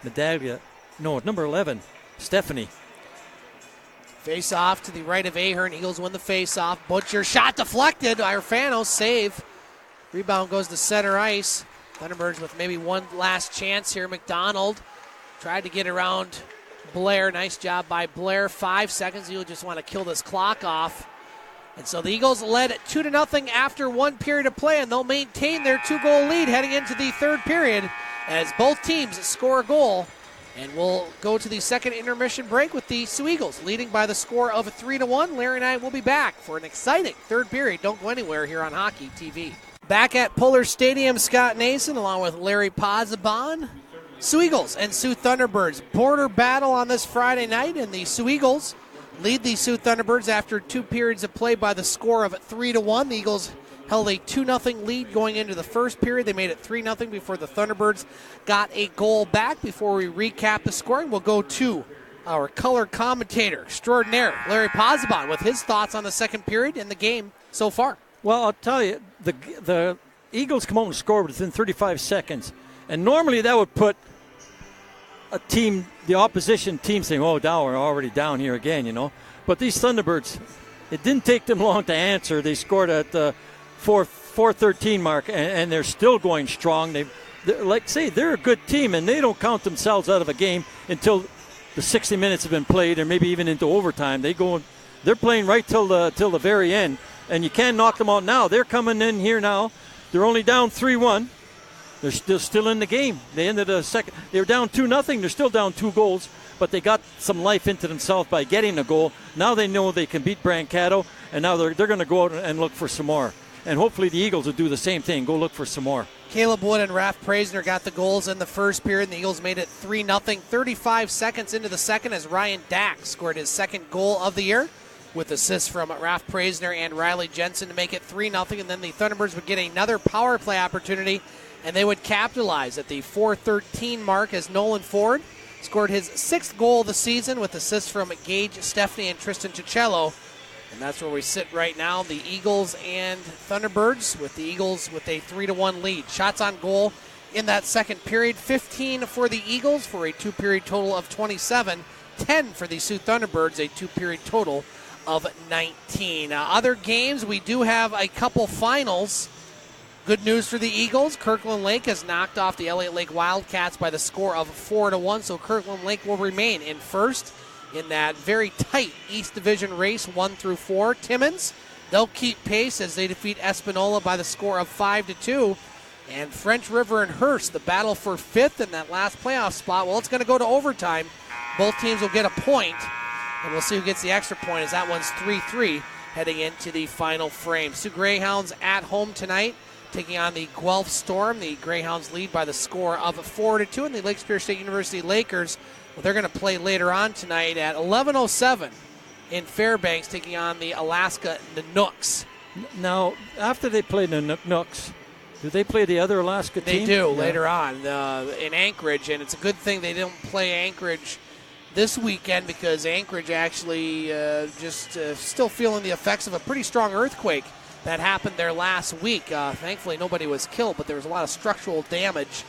Medaglia. No, number 11, Stephanie. Face off to the right of Ahern. Eagles win the face off. Butcher shot deflected. Irfano save. Rebound goes to center ice. Thunderbirds with maybe one last chance here. McDonald tried to get around Blair. Nice job by Blair. 5 seconds. You'll just want to kill this clock off. And so the Eagles led 2-0 after 1 period of play, and they'll maintain their 2-goal lead heading into the third period as both teams score a goal. And we'll go to the second intermission break with the Soo Eagles leading by the score of 3-1. Larry and I will be back for an exciting third period. Don't go anywhere here on Hockey TV. Back at Pullar Stadium, Scott Nason along with Larry Pozzabon. Soo Eagles and Soo Thunderbirds border battle on this Friday night, and the Soo Eagles lead the Soo Thunderbirds after 2 periods of play by the score of 3-1. The Eagles held a 2-0 lead going into the first period. They made it 3-0 before the Thunderbirds got a goal back. Before we recap the scoring, we'll go to our color commentator extraordinaire, Larry Pozzabon, with his thoughts on the second period and the game so far. Well, I'll tell you, the Eagles come out and score within 35 seconds. And normally that would put a team, the opposition team, saying, oh, now we're already down here again, you know. But these Thunderbirds, it didn't take them long to answer. They scored at the 4:13 mark, and they're still going strong. They're a good team, and they don't count themselves out of a game until the 60 minutes have been played, or maybe even into overtime. They're playing right till the very end, and you can't knock them out now. They're coming in here now. They're only down 3-1. They're still in the game. They ended the second. They were down 2-0. They're still down 2 goals, but they got some life into themselves by getting a goal. Now they know they can beat Brancato, and now they're going to go out and look for some more. And hopefully the Eagles will do the same thing, go look for some more. Caleb Wood and Raph Praisner got the goals in the first period, and the Eagles made it 3-0. 35 seconds into the second as Ryan Dack scored his second goal of the year with assists from Raph Praisner and Riley Jensen to make it 3-0. And then the Thunderbirds would get another power play opportunity, and they would capitalize at the 4:13 mark as Nolan Ford scored his 6th goal of the season with assists from Gage Stephanie and Tristan Cicello. And that's where we sit right now, the Eagles and Thunderbirds, with the Eagles with a 3-1 lead. Shots on goal in that second period, 15 for the Eagles for a 2-period total of 27, 10 for the Soo Thunderbirds, a 2-period total of 19. Other games, we do have a couple finals. Good news for the Eagles. Kirkland Lake has knocked off the Elliot Lake Wildcats by the score of 4-1, so Kirkland Lake will remain in first in that very tight East Division race, 1-4. Timmins, they'll keep pace as they defeat Espanola by the score of 5-2. And French River and Hearst, the battle for 5th in that last playoff spot. Well, it's going to go to overtime. Both teams will get a point, and we'll see who gets the extra point as that one's 3-3 heading into the final frame. Soo Greyhounds at home tonight, taking on the Guelph Storm. The Greyhounds lead by the score of 4-2, and the Lake Superior State University Lakers, well, they're going to play later on tonight at 11:07 in Fairbanks, taking on the Alaska Nanooks. Now, after they play the Nanooks, do they play the other Alaska team? They do later on in Anchorage, and it's a good thing they didn't play Anchorage this weekend because Anchorage actually still feeling the effects of a pretty strong earthquake that happened there last week. Thankfully, nobody was killed, but there was a lot of structural damage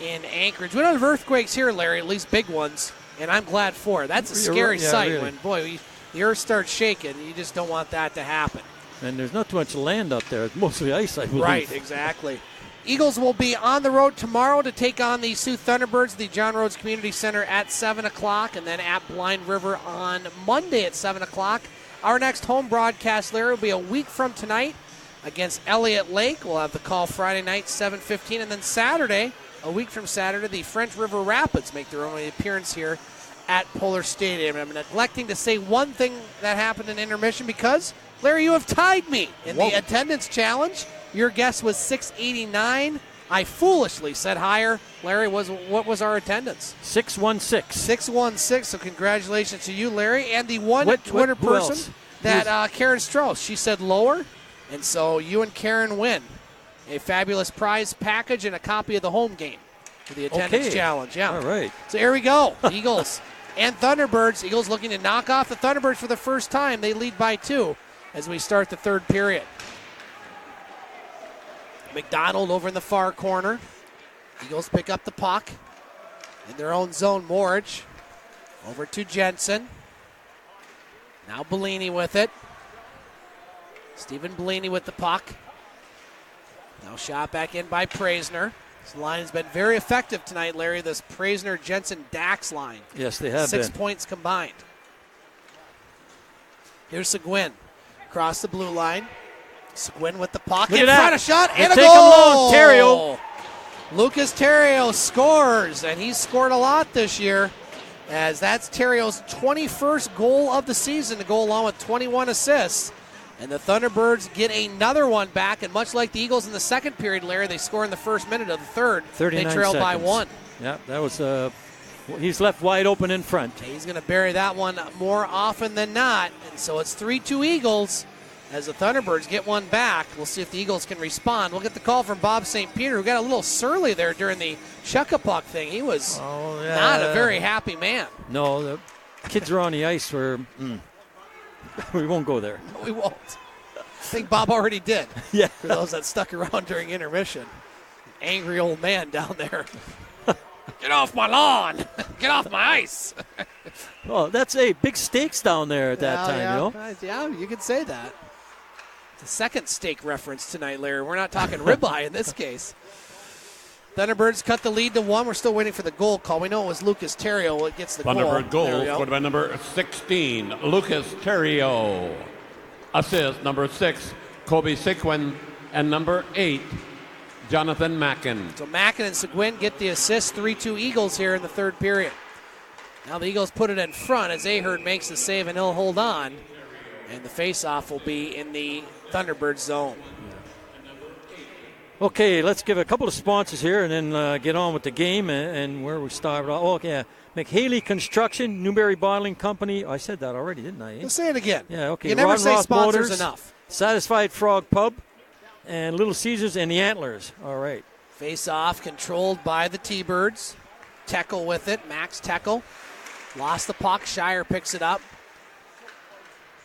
in Anchorage. We don't have earthquakes here, Larry, at least big ones, and I'm glad for it. That's a scary sight really. when, boy, the earth starts shaking. You just don't want that to happen. And there's not too much land out there. It's mostly ice, I believe. Right, exactly. Eagles will be on the road tomorrow to take on the Soo Thunderbirds, the John Rhodes Community Center at 7 o'clock, and then at Blind River on Monday at 7 o'clock. Our next home broadcast, Larry, will be a week from tonight against Elliot Lake. We'll have the call Friday night, 7:15, and then Saturday, a week from Saturday, the French River Rapids make their only appearance here at Pullar Stadium. I'm neglecting to say one thing that happened in intermission because, Larry, you have tied me in the attendance challenge. Your guess was 689. I foolishly said higher. Larry, what was our attendance? 616. 616, so congratulations to you, Larry. And the one Twitter person that Karen Strauss, she said lower, and so you and Karen win a fabulous prize package and a copy of the home game for the attendance challenge. Yeah. All right. So here we go. Eagles and Thunderbirds. Eagles looking to knock off the Thunderbirds for the first time. They lead by 2 as we start the third period. McDonald over in the far corner. Eagles pick up the puck in their own zone. Morich over to Jensen. Now Bellini with it. Stephen Bellini with the puck. Now shot back in by Praisner. This line has been very effective tonight, Larry, this Praisner, Jensen, Dax line. Yes, they have 6 been. points combined. Here's Seguin across the blue line. Seguin with the pocket. Look at Front that. a shot They and a take goal. him long. Terrio. Lucas Terrio scores, and he's scored a lot this year, as that's Terrio's 21st goal of the season to go along with 21 assists. And the Thunderbirds get another one back, and much like the Eagles in the second period, Larry, they score in the first minute of the third. 39 They trail seconds. by 1. Yeah, that was he's left wide open in front. He's going to bury that one more often than not, and so it's 3-2 Eagles as the Thunderbirds get one back. We'll see if the Eagles can respond. We'll get the call from Bob St. Peter, who got a little surly there during the chuck-a-puck thing. He was not a very happy man. No, the kids are on the ice where we won't go there. We won't. I think Bob already did. Yeah. For those that stuck around during intermission. Angry old man down there. Get off my lawn. Get off my ice. Oh, that's big stakes down there at that time, you know? Yeah, you could say that. It's a second steak reference tonight, Larry. We're not talking ribeye in this case. Thunderbirds cut the lead to 1. We're still waiting for the goal call. We know it was Lucas Terrio that gets the Thunderbird goal. goal scored by number 16, Lucas Terrio. Assist number 6, Kobe Seguin, and number 8, Jonathan Mackin. So Mackin and Seguin get the assist. 3-2 Eagles here in the third period. Now the Eagles put it in front as Ahern makes the save, and he'll hold on. And the faceoff will be in the Thunderbird zone. Okay, let's give a couple of sponsors here and then get on with the game and where we started. Oh, yeah. McHaley Construction, Newberry Bottling Company. I said that already, didn't I? Let's say it again. Yeah, okay. You never Rod say Ross sponsors Motors, enough. Satisfied Frog Pub, and Little Caesars and the Antlers. All right. Face-off controlled by the T-Birds. Teckle with it. Max Teckle. Lost the puck. Shire picks it up.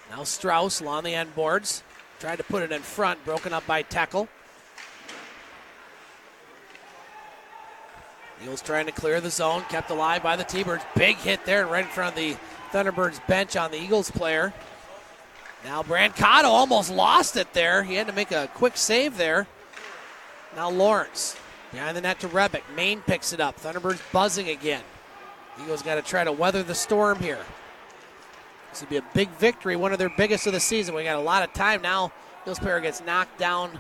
Now Strauss along the end boards. Tried to put it in front. Broken up by Teckle. Eagles trying to clear the zone. Kept alive by the T-Birds. Big hit there right in front of the Thunderbirds bench on the Eagles player. Now Brancato almost lost it there. He had to make a quick save there. Now Lawrence behind the net to Rebick. Maine picks it up. Thunderbirds buzzing again. Eagles got to try to weather the storm here. This would be a big victory, one of their biggest of the season. We got a lot of time now. Eagles player gets knocked down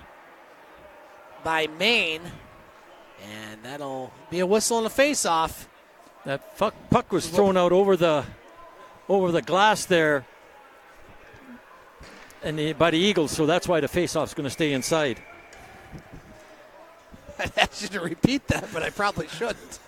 by Maine. And that'll be a whistle and a face-off. That puck was thrown out over the glass there and by the Eagles, so that's why the face-off's going to stay inside. I'd ask you to repeat that, but I probably shouldn't.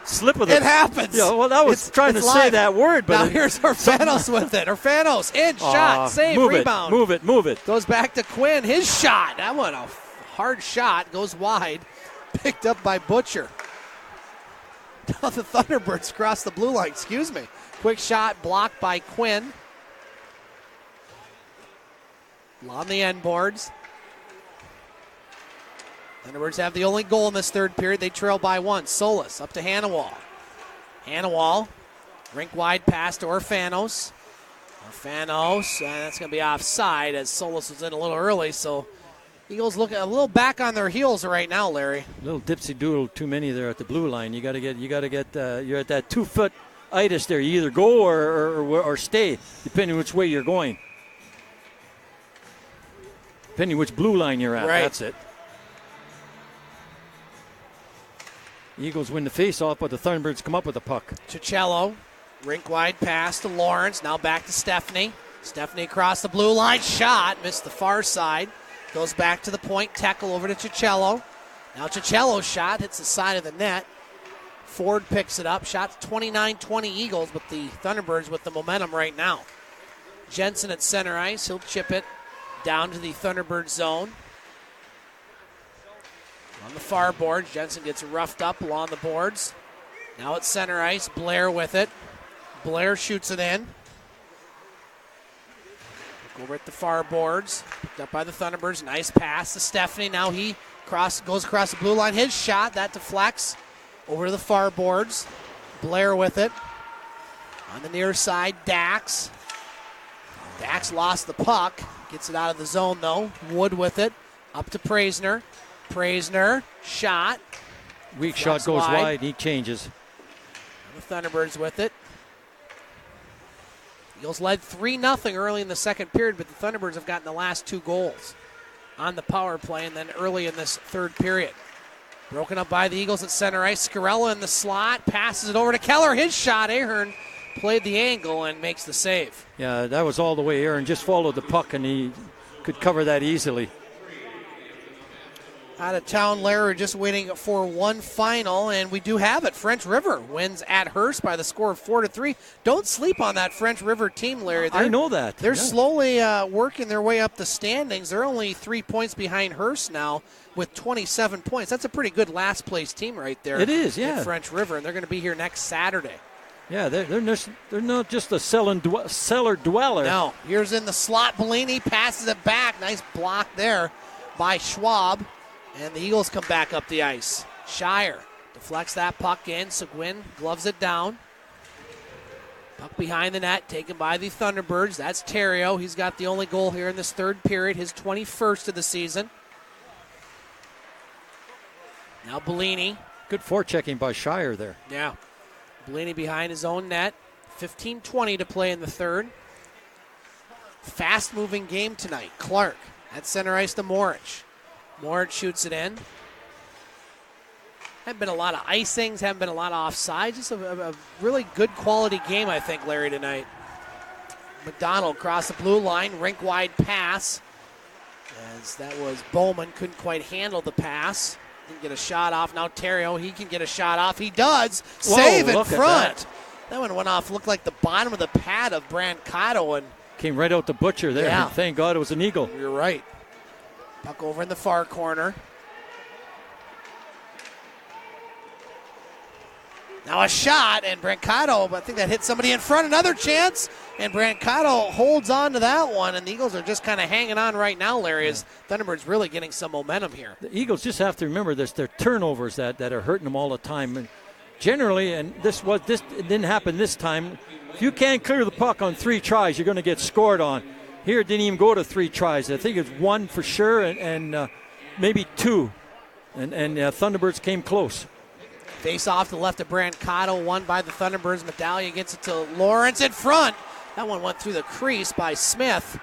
Slip of it happens. Yeah, well, I was trying to say that word, but now here's Orfanos with it. Orfanos in, shot, save, rebound. Move it. Goes back to Quinn. His shot. That one a hard shot. Goes wide. Picked up by Butcher. Now the Thunderbirds cross the blue line. Excuse me. Quick shot blocked by Quinn. On the end boards. Thunderbirds have the only goal in this third period. They trail by 1. Solis up to Hannawall. Hannawall, rink wide pass to Orfanos. Orfanos, that's going to be offside as Solis was in a little early. So Eagles look a little back on their heels right now, Larry. A little dipsy doodle too many there at the blue line. You got to get. You're at that 2-foot itis there. You either go or stay, depending which way you're going. Depending which blue line you're at. Right. That's it. Eagles win the face-off, but the Thunderbirds come up with the puck. Cicello, rink wide pass to Lawrence. Now back to Stephanie. Stephanie across the blue line. Shot. Missed the far side. Goes back to the point. Tackle over to Cicello. Now Cicello's shot hits the side of the net. Ford picks it up. Shot 29-20 Eagles, but the Thunderbirds with the momentum right now. Jensen at center ice. He'll chip it down to the Thunderbird zone. On the far boards, Jensen gets roughed up along the boards. Now at center ice, Blair with it. Blair shoots it in. Look over at the far boards. Picked up by the Thunderbirds. Nice pass to Stephanie. Now he goes across the blue line. His shot, that deflects over to the far boards. Blair with it. On the near side, Dax. Dax lost the puck. Gets it out of the zone, though. Wood with it. Up to Praisner. Praisner, shot. Weak shot goes wide. He changes. The Thunderbirds with it. Eagles led 3-0 early in the second period, but the Thunderbirds have gotten the last 2 goals on the power play and then early in this third period. Broken up by the Eagles at center ice. Scarella in the slot. Passes it over to Keller. His shot. Ahern played the angle and makes the save. Yeah, that was all the way. Ahern just followed the puck, and he could cover that easily. Out of town, Larry, just waiting for one final, and we do have it. French River wins at Hearst by the score of 4-3. Don't sleep on that French River team, Larry. I know that. They're slowly working their way up the standings. They're only 3 points behind Hearst now with 27 points. That's a pretty good last place team right there. It is, yeah. In French River, and they're going to be here next Saturday. Yeah, they're not just a cellar dweller. No. Here's in the slot. Bellini passes it back. Nice block there by Schwab. And the Eagles come back up the ice. Shire deflects that puck in. Seguin gloves it down. Puck behind the net, taken by the Thunderbirds. That's Terrio. He's got the only goal here in this third period, his 21st of the season. Now Bellini. Good forechecking by Shire there. Yeah. Bellini behind his own net. 15:20 to play in the third. Fast-moving game tonight. Clark at center ice to Morich. Morich shoots it in. Haven't been a lot of icings, haven't been a lot of offsides. Just a really good quality game, I think, Larry, tonight. McDonald across the blue line, rink-wide pass. As that was Bowman, couldn't quite handle the pass. Didn't get a shot off. Now Terrio, he can get a shot off. He does. Whoa, save in front. That one went off, looked like the bottom of the pad of Brancato. And came right out the butcher there. Yeah. Thank God it was an Eagle. You're right. Puck over in the far corner. Now a shot, and Brancato, I think that hit somebody in front. Another chance, and Brancato holds on to that one, and the Eagles are just kind of hanging on right now, Larry, as Thunderbirds really getting some momentum here. The Eagles just have to remember this, their turnovers that are hurting them all the time. And generally, and this it didn't happen this time, if you can't clear the puck on 3 tries, you're going to get scored on. Here it didn't even go to 3 tries. I think it's 1 for sure and maybe 2. And Thunderbirds came close. Face off to the left of Brancato, won by the Thunderbirds. Medallia gets it to Lawrence in front. That one went through the crease by Smith.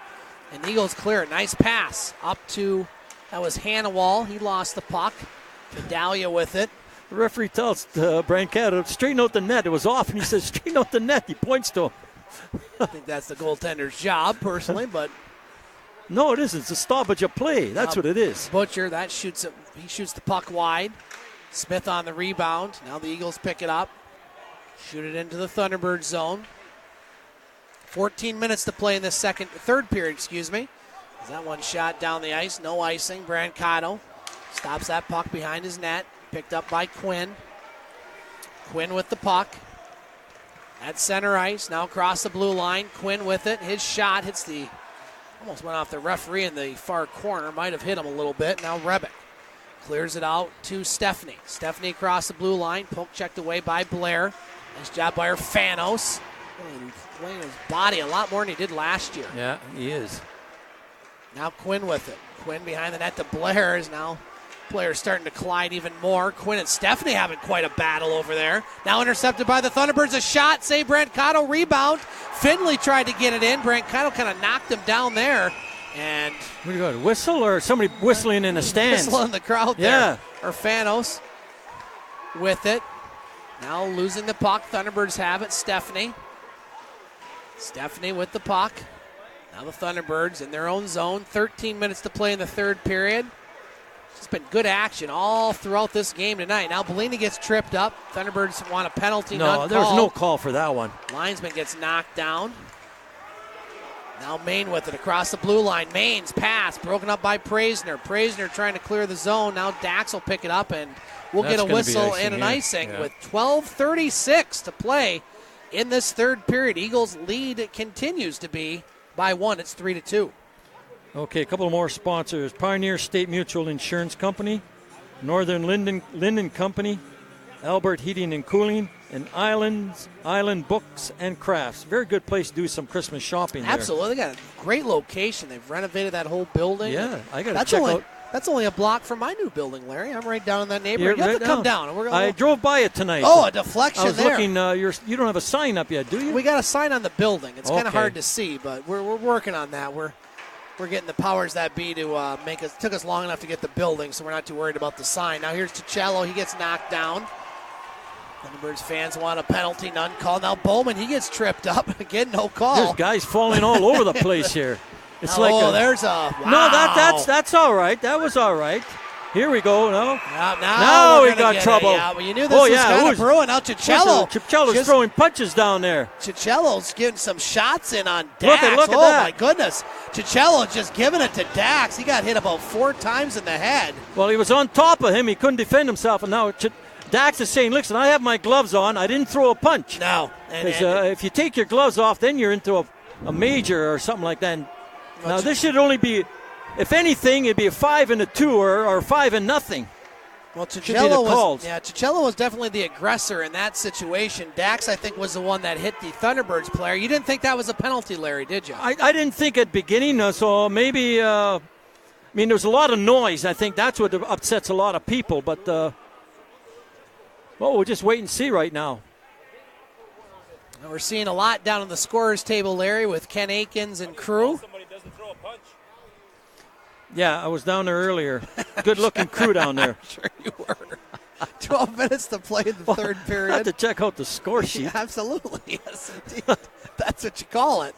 And the Eagles clear it. Nice pass up to, that was Hannawall. He lost the puck. Medallia with it. The referee tells Brancato, straighten out the net. It was off, and he says, straighten out the net. He points to him. I think that's the goaltender's job, personally, but no, it isn't. It's a stoppage of play. That's what it is. Butcher, he shoots the puck wide. Smith on the rebound. Now the Eagles pick it up. Shoot it into the Thunderbird zone. 14 minutes to play in this third period, Is that one shot down the ice? No icing. Brancato stops that puck behind his net. Picked up by Quinn. Quinn with the puck. At center ice, now across the blue line. Quinn with it. His shot hits almost went off the referee in the far corner. Might have hit him a little bit. Now Rebick clears it out to Stephanie. Stephanie across the blue line. Poke checked away by Blair. Nice job by her Fanos. Playing his body a lot more than he did last year. Yeah, he is. Now Quinn with it. Quinn behind the net to Blair is now. Players starting to collide even more. Quinn and Stephanie having quite a battle over there. Now intercepted by the Thunderbirds. A shot, save Brancato, rebound. Finley tried to get it in. Brancato kind of knocked him down there. And what do you got, whistle or somebody whistling in the stands? Whistle in the crowd there. Or Fanos with it. Now losing the puck. Thunderbirds have it. Stephanie with the puck. Now the Thunderbirds in their own zone. 13 minutes to play in the third period. It's been good action all throughout this game tonight. Now Bellini gets tripped up. Thunderbirds want a penalty. No, there was no call for that one. Linesman gets knocked down. Now Main with it across the blue line. Main's pass broken up by Praisner. Praisner trying to clear the zone. Now Dax will pick it up and we'll get a whistle and an icing with 12:36 to play in this third period. Eagles lead continues to be by 1. It's 3-2. Okay, a couple more sponsors. Pioneer State Mutual Insurance Company, Northern Linden Company, Albert Heating and Cooling, and Island Books and Crafts. Very good place to do some Christmas shopping there. Absolutely. They got a great location. They've renovated that whole building. Yeah, I got to check out. That's only a block from my new building, Larry. I'm right down in that neighborhood. You have to come down. I drove by it tonight. Oh, a deflection there. I was looking. You don't have a sign up yet, do you? We got a sign on the building. It's kind of hard to see, but we're working on that. We're getting the powers that be to make us. Took us long enough to get the building, so we're not too worried about the sign. Now here's Ticello. He gets knocked down. Thunderbirds fans want a penalty, none called. Now Bowman, he gets tripped up. Again, no call. There's guys falling all over the place here. It's there's a wow. No, that's all right. That was all right. Here we go. No. Now we got trouble. Well, you knew this was kind of brewing. Now Ticello. Ticello's throwing punches down there. Ticello's getting some shots in on Dax. Look at that. Oh, my goodness. Ticello just giving it to Dax. He got hit about 4 times in the head. Well, he was on top of him. He couldn't defend himself. And now Dax is saying, listen, I have my gloves on. I didn't throw a punch. No. If you take your gloves off, then you're into a major or something like that. Now, this should only be, if anything, it'd be a 5-2 or 5-0. Well, Ticello was definitely the aggressor in that situation. Dax, I think, was the one that hit the Thunderbirds player. You didn't think that was a penalty, Larry, did you? I didn't think at beginning, so maybe, there was a lot of noise. I think that's what upsets a lot of people. But, we'll just wait and see right now. We're seeing a lot down on the scorer's table, Larry, with Ken Akins and crew. Yeah, I was down there earlier. Good-looking crew down there. I'm sure you were. 12 minutes to play in the third period. I have to check out the score sheet. Yeah, absolutely. Yes, indeed. That's what you call it.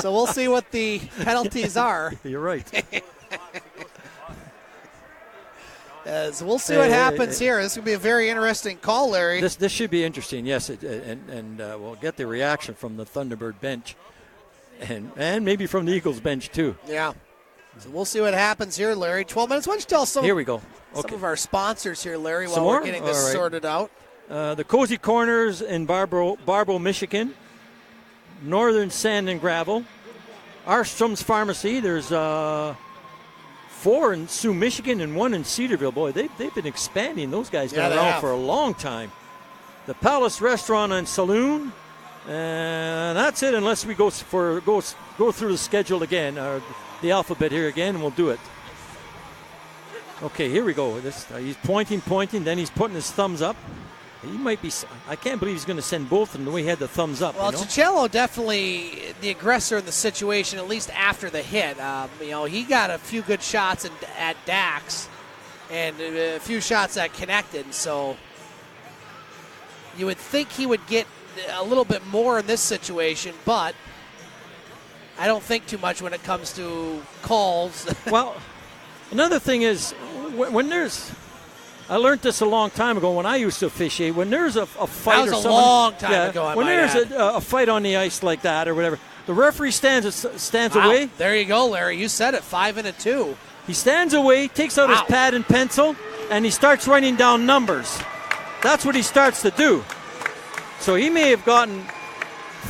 So we'll see what the penalties are. You're right. As we'll see what happens here. This will be a very interesting call, Larry. This should be interesting, yes, and we'll get the reaction from the Thunderbird bench, and maybe from the Eagles bench too. Yeah. So we'll see what happens here, Larry. 12 minutes. Why don't you tell some of our sponsors here, Larry, while we're getting this sorted out. The Cozy Corners in Barbo, Michigan. Northern Sand and Gravel. Armstrong's Pharmacy. There's 4 in Sioux, Michigan, and 1 in Cedarville. Boy, they've been expanding. Those guys been around for a long time. The Palace Restaurant and Saloon. And that's it, unless we go through the schedule again, or the alphabet here again, and we'll do it. Okay, here we go. He's pointing, then he's putting his thumbs up. He might be. I can't believe he's going to send both of them the way he had the thumbs up. Well, Ticello definitely the aggressor in the situation, at least after the hit. He got a few good shots at Dax, and a few shots that connected. So you would think he would get a little bit more in this situation, but I don't think too much when it comes to calls. Well, another thing is when there's. I learned this a long time ago when I used to officiate. When there's a fight that was a long time ago. When there's a fight on the ice like that or whatever, the referee stands away. There you go, Larry. You said it. 5-2. He stands away, takes out his pad and pencil, and he starts writing down numbers. That's what he starts to do. So he may have gotten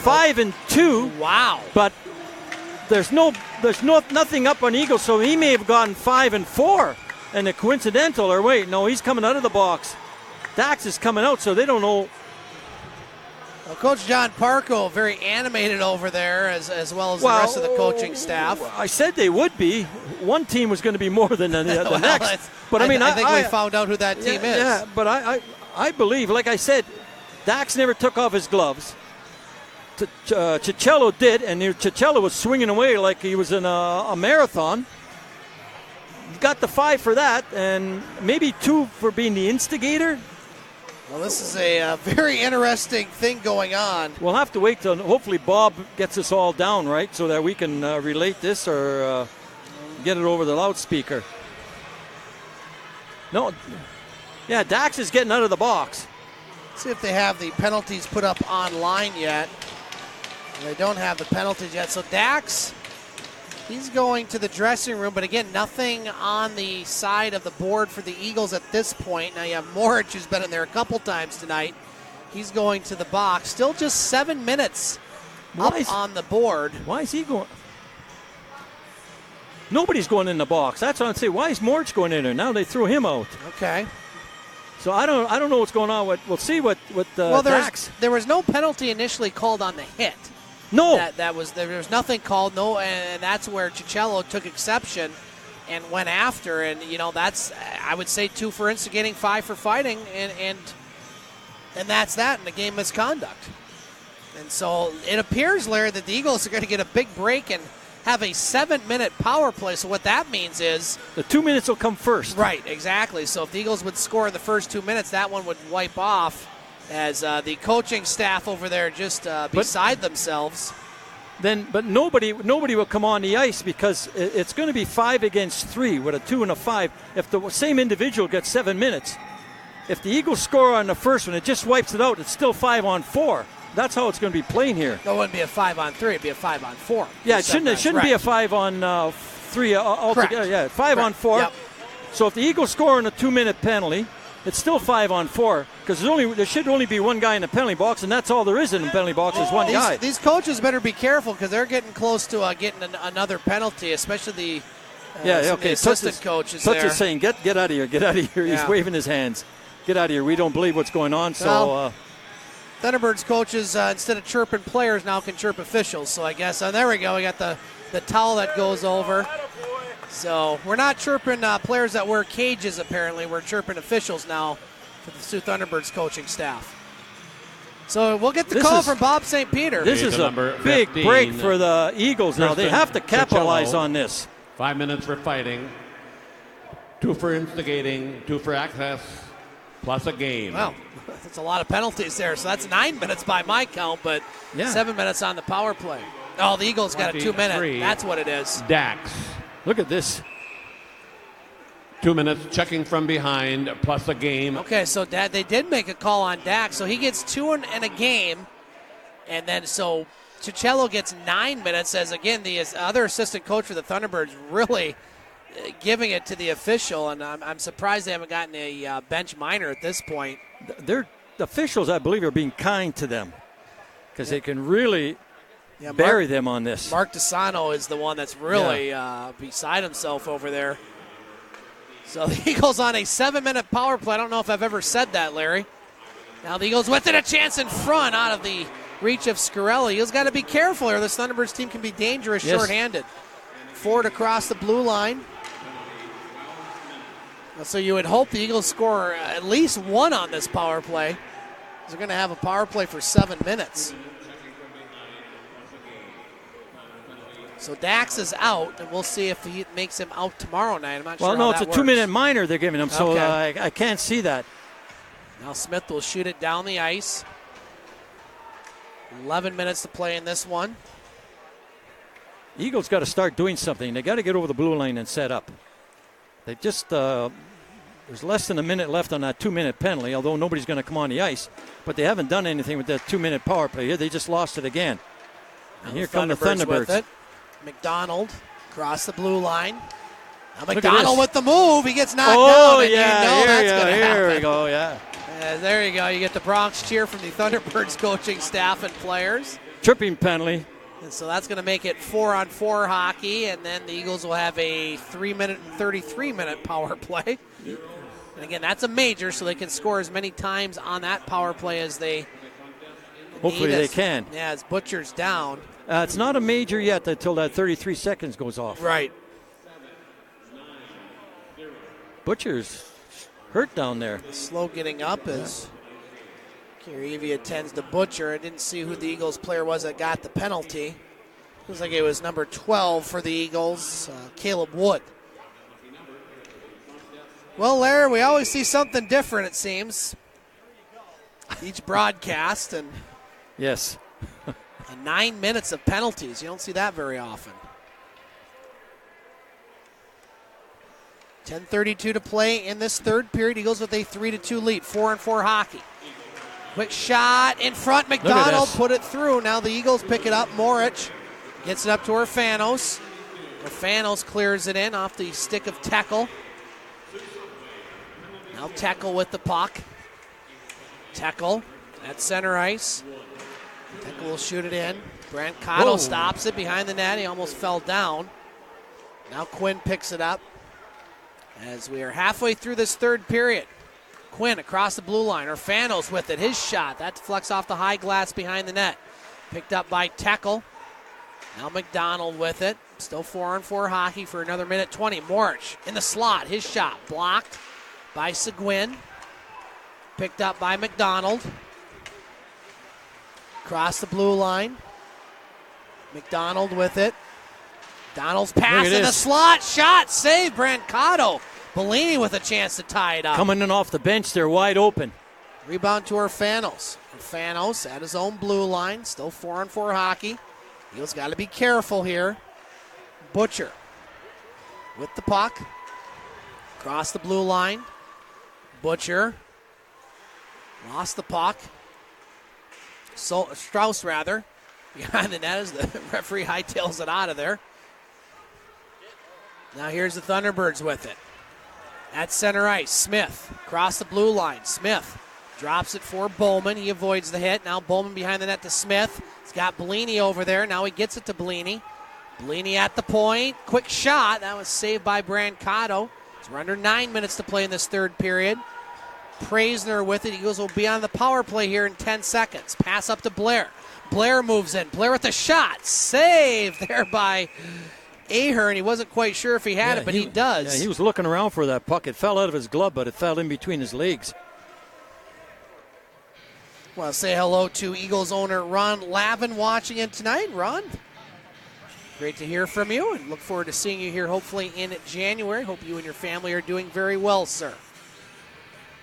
5-2. Wow. But there's nothing up on Eagles, so he may have gotten 5-4. And a coincidental, or wait, no, he's coming out of the box. Dax is coming out, so they don't know. Well, Coach John Parco, very animated over there, as well as the rest of the coaching staff. I said they would be. One team was going to be more than the next. But I think we found out who that team is. Yeah, but I believe, like I said, Dax never took off his gloves. Ticello did, and Ticello was swinging away like he was in a marathon. Got the 5 for that, and maybe 2 for being the instigator. Well, this is a very interesting thing going on. We'll have to wait till hopefully Bob gets us all down, right, so that we can relate this or get it over the loudspeaker. No, yeah, Dax is getting out of the box. Let's see if they have the penalties put up online yet. They don't have the penalties yet, so Dax... He's going to the dressing room, but again, nothing on the side of the board for the Eagles at this point. Now you have Moritz, who's been in there a couple times tonight. He's going to the box. Still just 7 minutes on the board. Why is he going? Nobody's going in the box. That's what I'm saying. Why is Moritz going in there? Now they threw him out. Okay. So I don't know what's going on. We'll see what Dax. There was no penalty initially called on the hit. No, there was nothing called. No, and that's where NOJHL took exception and went after. And that's, I would say, 2 for instigating, 5 for fighting, and that's that in the game misconduct. And so it appears, Larry, that the Eagles are going to get a big break and have a 7-minute power play. So what that means is the 2 minutes will come first. Right, exactly. So if the Eagles would score in the first 2 minutes, that one would wipe off as the coaching staff over there just beside themselves. But nobody will come on the ice because it's going to be 5 against 3 with a 2 and a 5. If the same individual gets 7 minutes, if the Eagles score on the first one, it just wipes it out. It's still 5 on 4. That's how it's going to be playing here. No, it wouldn't be a 5 on 3. It'd be a 5 on 4. Yeah, it shouldn't be a 5 on 3 altogether. Yeah, 5 on 4. Yep. So if the Eagles score on a 2-minute penalty, it's still 5 on 4 because there should only be one guy in the penalty box, and that's all there is in the penalty box is one guy. These coaches better be careful because they're getting close to getting another penalty, especially the assistant coaches there. Touch is saying, get out of here, get out of here. He's waving his hands. Get out of here. We don't believe what's going on. So Thunderbirds coaches, instead of chirping players, now can chirp officials. So I guess, there we go. We got the towel that goes over. So we're not chirping players that wear cages, apparently. We're chirping officials now for the Soo Thunderbirds coaching staff. So we'll get the call from Bob St. Peter. This is a big break for the Eagles now. They have to capitalize on this. 5 minutes for fighting, 2 for instigating, 2 for access, plus a game. Well, that's a lot of penalties there. So that's 9 minutes by my count, but 7 minutes on the power play. Oh, the Eagles got a 2 minute. That's what it is. Dax. Look at this. 2 minutes checking from behind, plus a game. Okay, so they did make a call on Dax, so he gets 2 in a game, and then so NOJHL gets 9 minutes. As again, the other assistant coach for the Thunderbirds really giving it to the official, and I'm surprised they haven't gotten a bench minor at this point. The officials, I believe, are being kind to them because they can really bury them on this. Mark DeSano is the one that's really beside himself over there. So the Eagles on a 7-minute power play. I don't know if I've ever said that, Larry. Now the Eagles with it, a chance in front out of the reach of Scarelli. He's got to be careful or this Thunderbirds team can be dangerous shorthanded. Ford across the blue line. So you would hope the Eagles score at least 1 on this power play. They're going to have a power play for 7 minutes. So Dax is out, and we'll see if he makes him out tomorrow night. I'm not sure. Well, no, it's a 2-minute minor they're giving him, so I can't see that. Now Smith will shoot it down the ice. 11 minutes to play in this one. Eagles got to start doing something. They got to get over the blue line and set up. They just there's less than a minute left on that 2-minute penalty, although nobody's going to come on the ice. But they haven't done anything with that 2-minute power play here. They just lost it again. And here come the Thunderbirds. With it. McDonald across the blue line. Now McDonald with the move. He gets knocked down. Oh, Here we go, yeah. There you go. You get the Bronx cheer from the Thunderbirds coaching staff and players. Tripping penalty. And so that's going to make it 4-on-4 hockey, and then the Eagles will have a 3-minute and 33-minute power play. And again, that's a major, so they can score as many times on that power play as they Hopefully they can. Yeah, as Butcher's down. It's not a major yet until that 33 seconds goes off. Right. Butcher's hurt down there. Slow getting up as Kirivia tends to Butcher. I didn't see who the Eagles player was that got the penalty. Looks like it was number 12 for the Eagles, Caleb Wood. Well, Larry, we always see something different, it seems. Each broadcast, and yes. 9 minutes of penalties. You don't see that very often. 10:32 to play in this third period. Eagles with a 3-2 lead. 4-on-4 hockey. Quick shot in front. McDonald put it through. Now the Eagles pick it up. Morich gets it up to Orfanos. Orfanos clears it in off the stick of Tekel. Now Tekel with the puck. Tekel at center ice. Tekel will shoot it in. Brant Cottle stops it behind the net. He almost fell down. Now Quinn picks it up as we are halfway through this third period. Quinn across the blue line. Orfanos with it. His shot. That deflects off the high glass behind the net. Picked up by Tekel. Now McDonald with it. Still 4-on-4 hockey for another minute 20. Morich in the slot. His shot blocked by Seguin. Picked up by McDonald. Across the blue line. McDonald with it. Donald's pass in the slot. Shot. Save. Brancato. Bellini with a chance to tie it up. Coming in off the bench, they're wide open. Rebound to Orfanos. Orfanos at his own blue line. Still 4-on-4 hockey. Eagles got to be careful here. Butcher with the puck. Across the blue line. Butcher lost the puck. Strauss, rather, behind the net as the referee hightails it out of there. Now here's the Thunderbirds with it. At center ice, Smith across the blue line. Smith drops it for Bowman. He avoids the hit. Now Bowman behind the net to Smith. He's got Bellini over there. Now he gets it to Bellini. Bellini at the point. Quick shot. That was saved by Brancato. We're under 9 minutes to play in this third period. Praisner with it. Eagles will be on the power play here in 10 seconds. Pass up to Blair. Blair moves in. Blair with the shot. Saved there by Ahern. He wasn't quite sure if he had it, but he does. Yeah, he was looking around for that puck. It fell out of his glove, but it fell in between his legs. Well, say hello to Eagles owner Ron Lavin watching in tonight. Ron, great to hear from you, and look forward to seeing you here hopefully in January. Hope you and your family are doing very well, sir.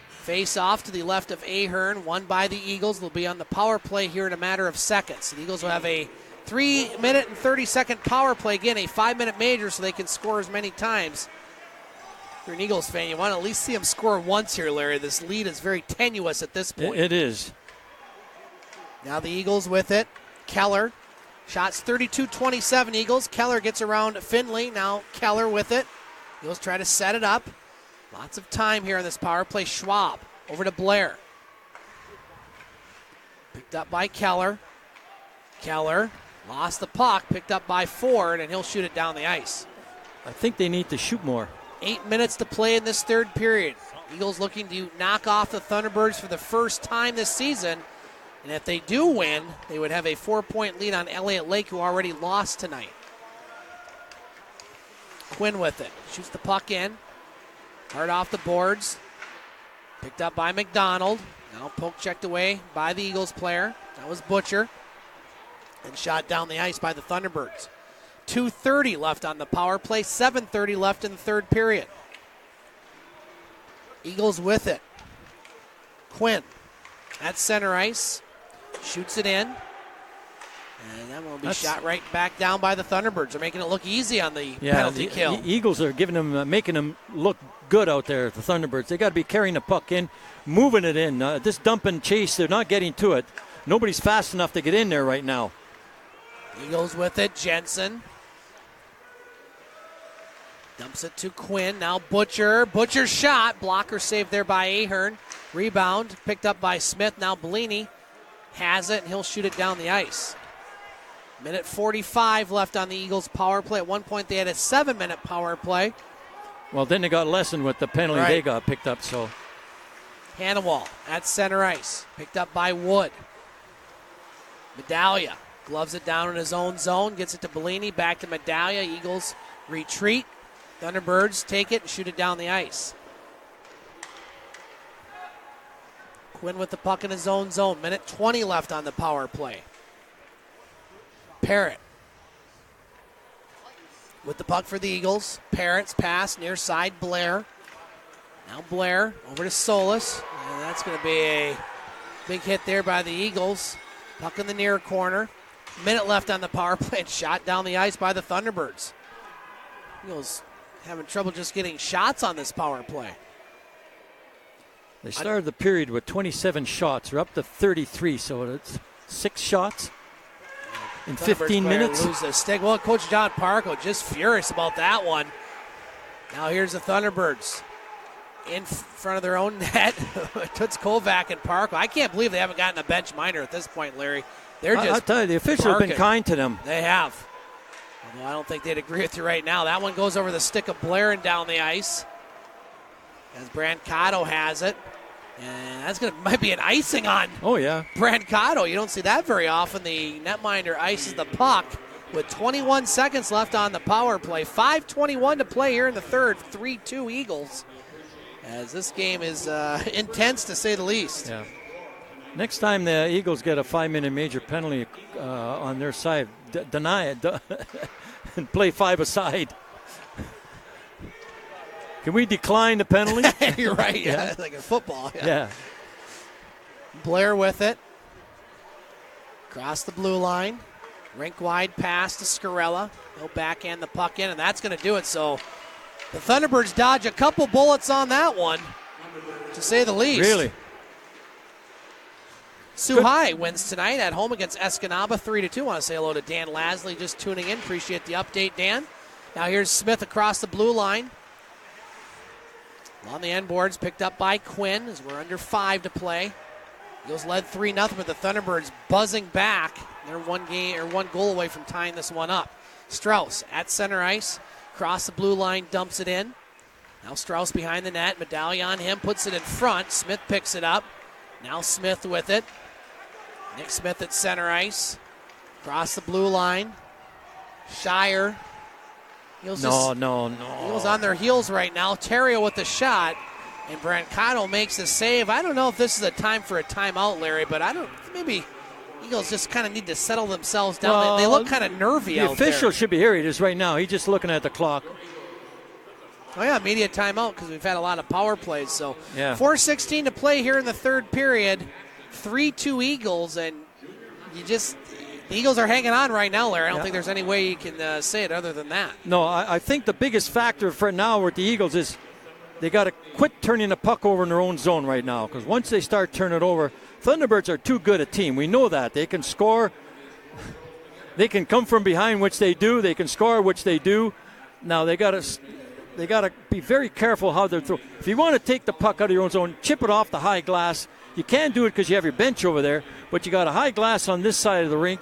Face off to the left of Ahern, won by the Eagles. They'll be on the power play here in a matter of seconds. The Eagles will have a 3-minute and 30-second power play. Again, a 5-minute major so they can score as many times. If you're an Eagles fan, you want to at least see them score once here, Larry. This lead is very tenuous at this point. It is. Now the Eagles with it. Keller. Shots 32-27 Eagles. Keller gets around Finley. Now Keller with it. Eagles try to set it up. Lots of time here on this power play. Schwab over to Blair. Picked up by Keller. Keller lost the puck. Picked up by Ford, and he'll shoot it down the ice. I think they need to shoot more. 8 minutes to play in this third period. Eagles looking to knock off the Thunderbirds for the first time this season. And if they do win, they would have a 4-point lead on Elliot Lake, who already lost tonight. Quinn with it. Shoots the puck in. Hard off the boards. Picked up by McDonald. Now poke checked away by the Eagles player. That was Butcher. And shot down the ice by the Thunderbirds. 2:30 left on the power play. 7:30 left in the third period. Eagles with it. Quinn at center ice. Shoots it in. And that will be shot right back down by the Thunderbirds. They're making it look easy on the penalty kill. The Eagles are giving them, making them look good out there, the Thunderbirds. They got to be carrying the puck in, moving it in. This dump and chase, they're not getting to it. Nobody's fast enough to get in there right now. Eagles with it. Jensen dumps it to Quinn. Now Butcher. Butcher's shot. Blocker saved there by Ahern. Rebound picked up by Smith. Now Bellini has it, and he'll shoot it down the ice. Minute 45 left on the Eagles' power play. At one point, they had a 7-minute power play. Well, then they got lessened with the penalty they got picked up. So Hannawall at center ice. Picked up by Wood. Medaglia gloves it down in his own zone. Gets it to Bellini. Back to Medaglia. Eagles retreat. Thunderbirds take it and shoot it down the ice. Quinn with the puck in his own zone. Minute 20 left on the power play. Parrott with the puck for the Eagles. Parrott's pass near side Blair. Now Blair over to Solis. And that's going to be a big hit there by the Eagles. Puck in the near corner. Minute left on the power play and shot down the ice by the Thunderbirds. Eagles having trouble just getting shots on this power play. They started the period with 27 shots. They're up to 33, so it's 6 shots in 15 minutes. Lose the stick. Well, Coach John Parko just furious about that one. Now here's the Thunderbirds in front of their own net. Toots Kovac and Parko. I can't believe they haven't gotten a bench minor at this point, Larry. They're just I'll tell you, the officials have been kind to them. They have. Although I don't think they'd agree with you right now. That one goes over the stick of Blair and down the ice. As Brancato has it. And that's might be an icing on Brancato. You don't see that very often. The netminder ices the puck with 21 seconds left on the power play. 5:21 to play here in the third. 3-2 Eagles. As this game is intense to say the least. Yeah. Next time the Eagles get a 5-minute major penalty on their side, deny it and play 5 aside. Can we decline the penalty? You're right. Yeah. Like in football. Yeah. Blair with it. Across the blue line. Rink wide pass to Scarella. He'll backhand the puck in, and that's going to do it. So the Thunderbirds dodge a couple bullets on that one, to say the least. Really? Soo High wins tonight at home against Escanaba 3-2. Want to say hello to Dan Lasley just tuning in. Appreciate the update, Dan. Now here's Smith across the blue line. On the end boards, picked up by Quinn as we're under 5 to play. Eagles led 3-0, but the Thunderbirds buzzing back. They're one goal away from tying this one up. Strauss at center ice, across the blue line, dumps it in. Now Strauss behind the net, Medallion on him, puts it in front. Smith picks it up. Now Smith with it. Nick Smith at center ice, across the blue line. Shire. Eagles on their heels right now. Terrio with the shot, and Brancato makes the save. I don't know if this is a time for a timeout, Larry, but maybe Eagles just kind of need to settle themselves down. Well, they look kind of nervy out there. The official should be here. He is right now. He's just looking at the clock. Oh, yeah, immediate timeout because we've had a lot of power plays. So yeah. 4:16 to play here in the third period. 3-2 Eagles, and the Eagles are hanging on right now, Larry. I don't think there's any way you can say it other than that. No, I think the biggest factor for now with the Eagles is they got to quit turning the puck over in their own zone right now, because once they start turning it over, Thunderbirds are too good a team. We know that. They can score. They can come from behind, which they do. They can score, which they do. Now they got to be very careful how they're throwing. If you want to take the puck out of your own zone, chip it off the high glass. You can't do it because you have your bench over there, but you got a high glass on this side of the rink.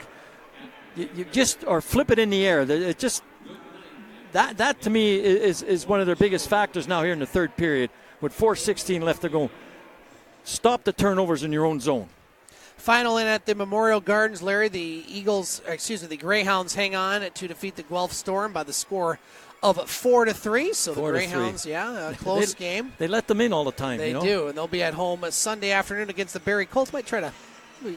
You just, or flip it in the air. It just, that to me is one of their biggest factors now here in the third period with 4:16 left to go. Stop the turnovers in your own zone. Final in at the Memorial Gardens, Larry. The Greyhounds hang on to defeat the Guelph Storm by the score of 4-3. So the Greyhounds, a close game. They let them in all the time. They do, and they'll be at home Sunday afternoon against the Barrie Colts. Might try to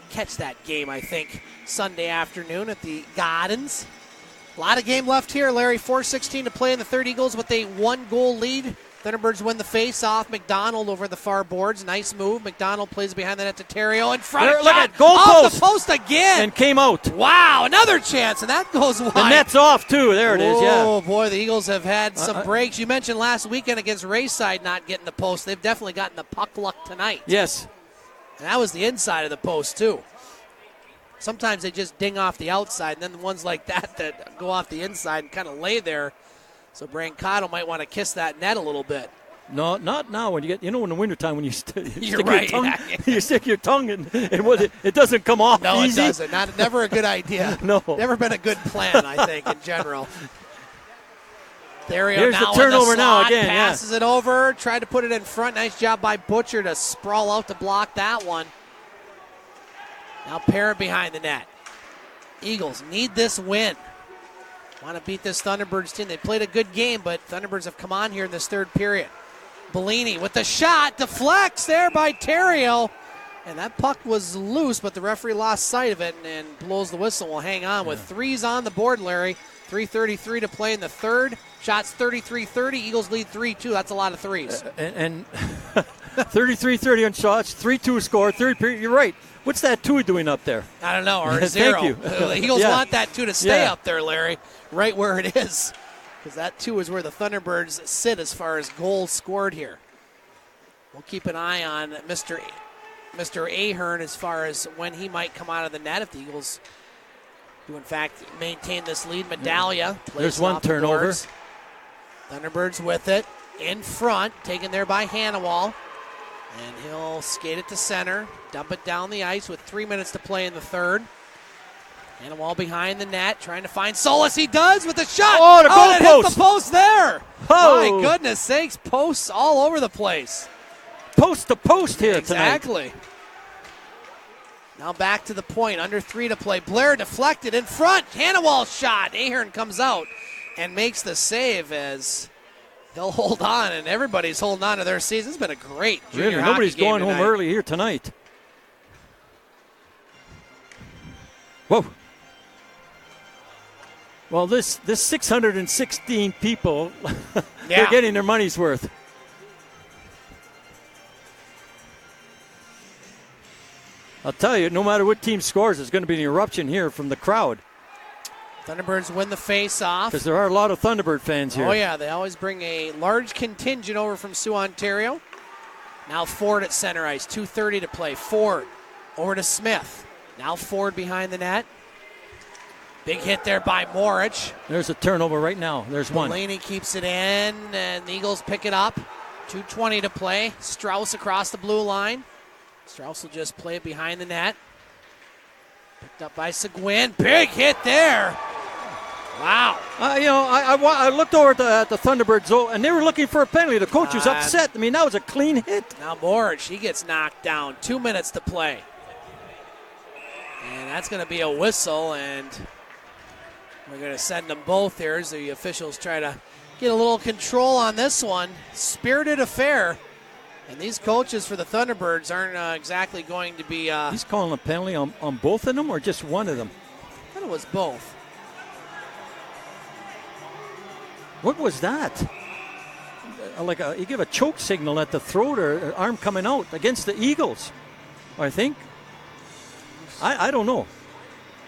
catch that game, I think, Sunday afternoon at the Gardens. A lot of game left here, Larry. 4:16 to play in the third. Eagles with a 1-goal lead. Thunderbirds win the face-off. McDonald over the far boards. Nice move. McDonald plays behind the net to Terrio. In front. Look at goal off post. The post again. And came out. Wow, another chance, and that goes wide. The net's off, too. There it is, yeah. Oh, boy, the Eagles have had some breaks. You mentioned last weekend against Rayside not getting the post. They've definitely gotten the puck luck tonight. Yes. And that was the inside of the post, too. Sometimes they just ding off the outside, and then the ones like that go off the inside and kind of lay there. So Brancato might want to kiss that net a little bit. No, not now. When you get, in the wintertime when you stick your tongue, you stick your tongue and it doesn't come off. No, easy. It doesn't. Never a good idea. No, never been a good plan. I think in general. Here's the turnover now again. Passes it over. Tried to put it in front. Nice job by Butcher to sprawl out to block that one. Now Parent behind the net. Eagles need this win. Want to beat this Thunderbirds team. They played a good game, but Thunderbirds have come on here in this third period. Bellini with the shot, deflects there by Terrio. And that puck was loose, but the referee lost sight of it and blows the whistle. We'll hang on with threes on the board, Larry. 3:33 to play in the third. Shots 33-30. Eagles lead 3-2. That's a lot of threes. And 33-30 on shots, 3-2 score, third period. You're right. What's that 2 doing up there? I don't know, or 0. Thank you. The Eagles want that 2 to stay up there, Larry, right where it is. Because that 2 is where the Thunderbirds sit as far as goals scored here. We'll keep an eye on Mr. Ahern as far as when he might come out of the net if the Eagles do, in fact, maintain this lead. Medallia. There's one turnover. Thunderbirds with it in front, taken there by Hannawall. And he'll skate it to center, dump it down the ice with 3 minutes to play in the third. Hannawall behind the net, trying to find Solis. He does with the shot. Oh, the goal post. Hit the post there. Oh. My goodness sakes, posts all over the place. post to post here tonight. Exactly. Now back to the point, under 3 to play. Blair deflected in front. Hannawall shot. Ahern comes out and makes the save as they'll hold on, and everybody's holding on to their season. It's been a great junior Really, hockey nobody's game going tonight. home early here tonight. Whoa. Well, this 616 people, they're getting their money's worth. I'll tell you, no matter what team scores, there's going to be an eruption here from the crowd. Thunderbirds win the face-off. Because there are a lot of Thunderbird fans here. Oh, yeah, they always bring a large contingent over from Soo, Ontario. Now Ford at center ice, 2:30 to play. Ford over to Smith. Now Ford behind the net. Big hit there by Morich. There's a turnover right now. There's one. Delaney keeps it in, and the Eagles pick it up. 2:20 to play. Strauss across the blue line. Strauss will just play it behind the net. Picked up by Seguin. Big hit there. Wow. I looked over at the Thunderbirds, and they were looking for a penalty. The coach was upset. I mean, that was a clean hit. Now Morich, he gets knocked down. 2 minutes to play. And that's going to be a whistle, and we're going to send them both here as the officials try to get a little control on this one. Spirited affair. And these coaches for the Thunderbirds aren't exactly going to be... He's calling a penalty on both of them or just one of them? I thought it was both. What was that? He gave a choke signal at the throat or arm coming out against the Eagles, I think. I don't know.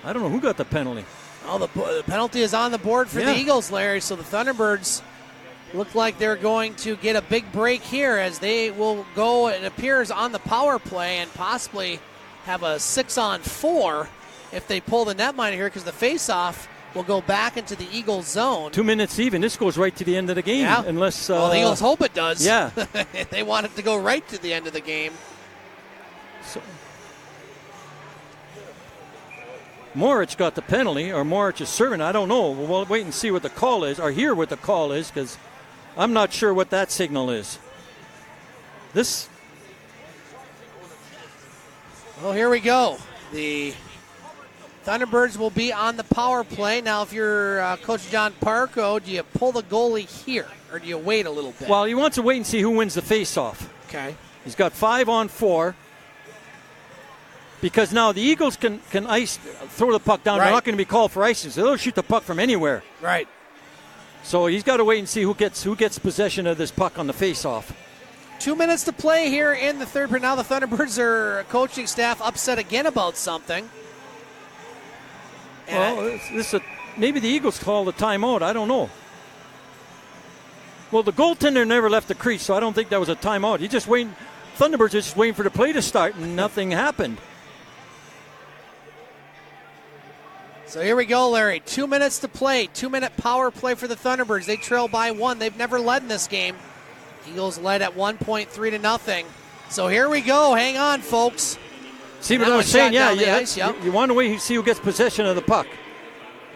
I don't know who got the penalty. Oh, the penalty is on the board for the Eagles, Larry. So the Thunderbirds look like they're going to get a big break here as they will go, it appears, on the power play and possibly have a 6-on-4 if they pull the netminder here, because the faceoff will go back into the Eagles zone. 2 minutes even. This goes right to the end of the game. Yeah. Unless, well, the Eagles hope it does. Yeah. They want it to go right to the end of the game. So, Morich got the penalty, or Morich is serving. I don't know. We'll wait and see what the call is, or hear what the call is, because I'm not sure what that signal is. Well, here we go. The Thunderbirds will be on the power play. Now, if you're Coach John Parco, do you pull the goalie here, or do you wait a little bit? Well, he wants to wait and see who wins the faceoff. Okay. He's got 5-on-4. Because now the Eagles can throw the puck down. Right. They're not going to be called for icing, so they'll shoot the puck from anywhere. Right. So he's got to wait and see who gets possession of this puck on the faceoff. 2 minutes to play here in the third period. Now the Thunderbirds are coaching staff upset again about something. Maybe the Eagles call the timeout. I don't know. Well, the goaltender never left the crease, so I don't think that was a timeout. He just waiting. Thunderbirds are just waiting for the play to start, and nothing happened. So here we go, Larry. 2 minutes to play. 2-minute power play for the Thunderbirds. They trail by 1. They've never led in this game. Eagles led at 1.3-0. So here we go. Hang on, folks. See what I was saying? Yeah. Yep. You want to wait and see who gets possession of the puck.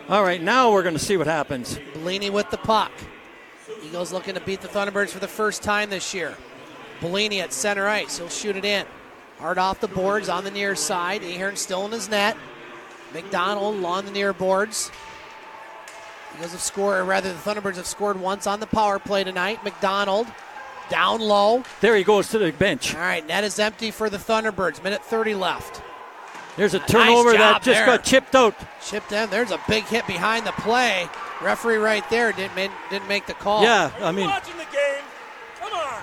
All right, now we're going to see what happens. Bellini with the puck. Eagles looking to beat the Thunderbirds for the first time this year. Bellini at center ice. He'll shoot it in. Hard off the boards on the near side. Ahern still in his net. McDonald on the near boards. The Thunderbirds have scored once on the power play tonight. McDonald down low. There he goes to the bench. All right, net is empty for the Thunderbirds. Minute 30 left. There's a turnover that just got chipped out. Chipped in. There's a big hit behind the play. Referee right there didn't make the call. Yeah, I mean. Watching the game. Come on.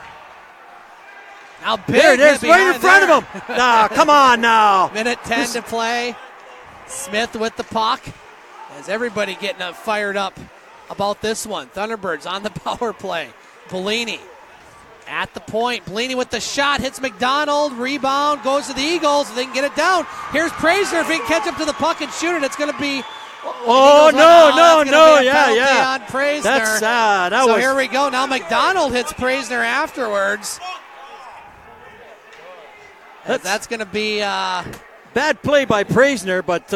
Now big there it is, right in front of him. Nah, come on now. Minute 10 to play. Smith with the puck. As everybody getting fired up about this one. Thunderbirds on the power play. Bellini at the point. Bellini with the shot. Hits McDonald. Rebound. Goes to the Eagles. They can get it down. Here's Praisner. If he can catch up to the puck and shoot it, it's going to be... Oh, no. Yeah. On Praisner. So here we go. Now McDonald hits Praisner afterwards. That's going to be... bad play by Praisner, but...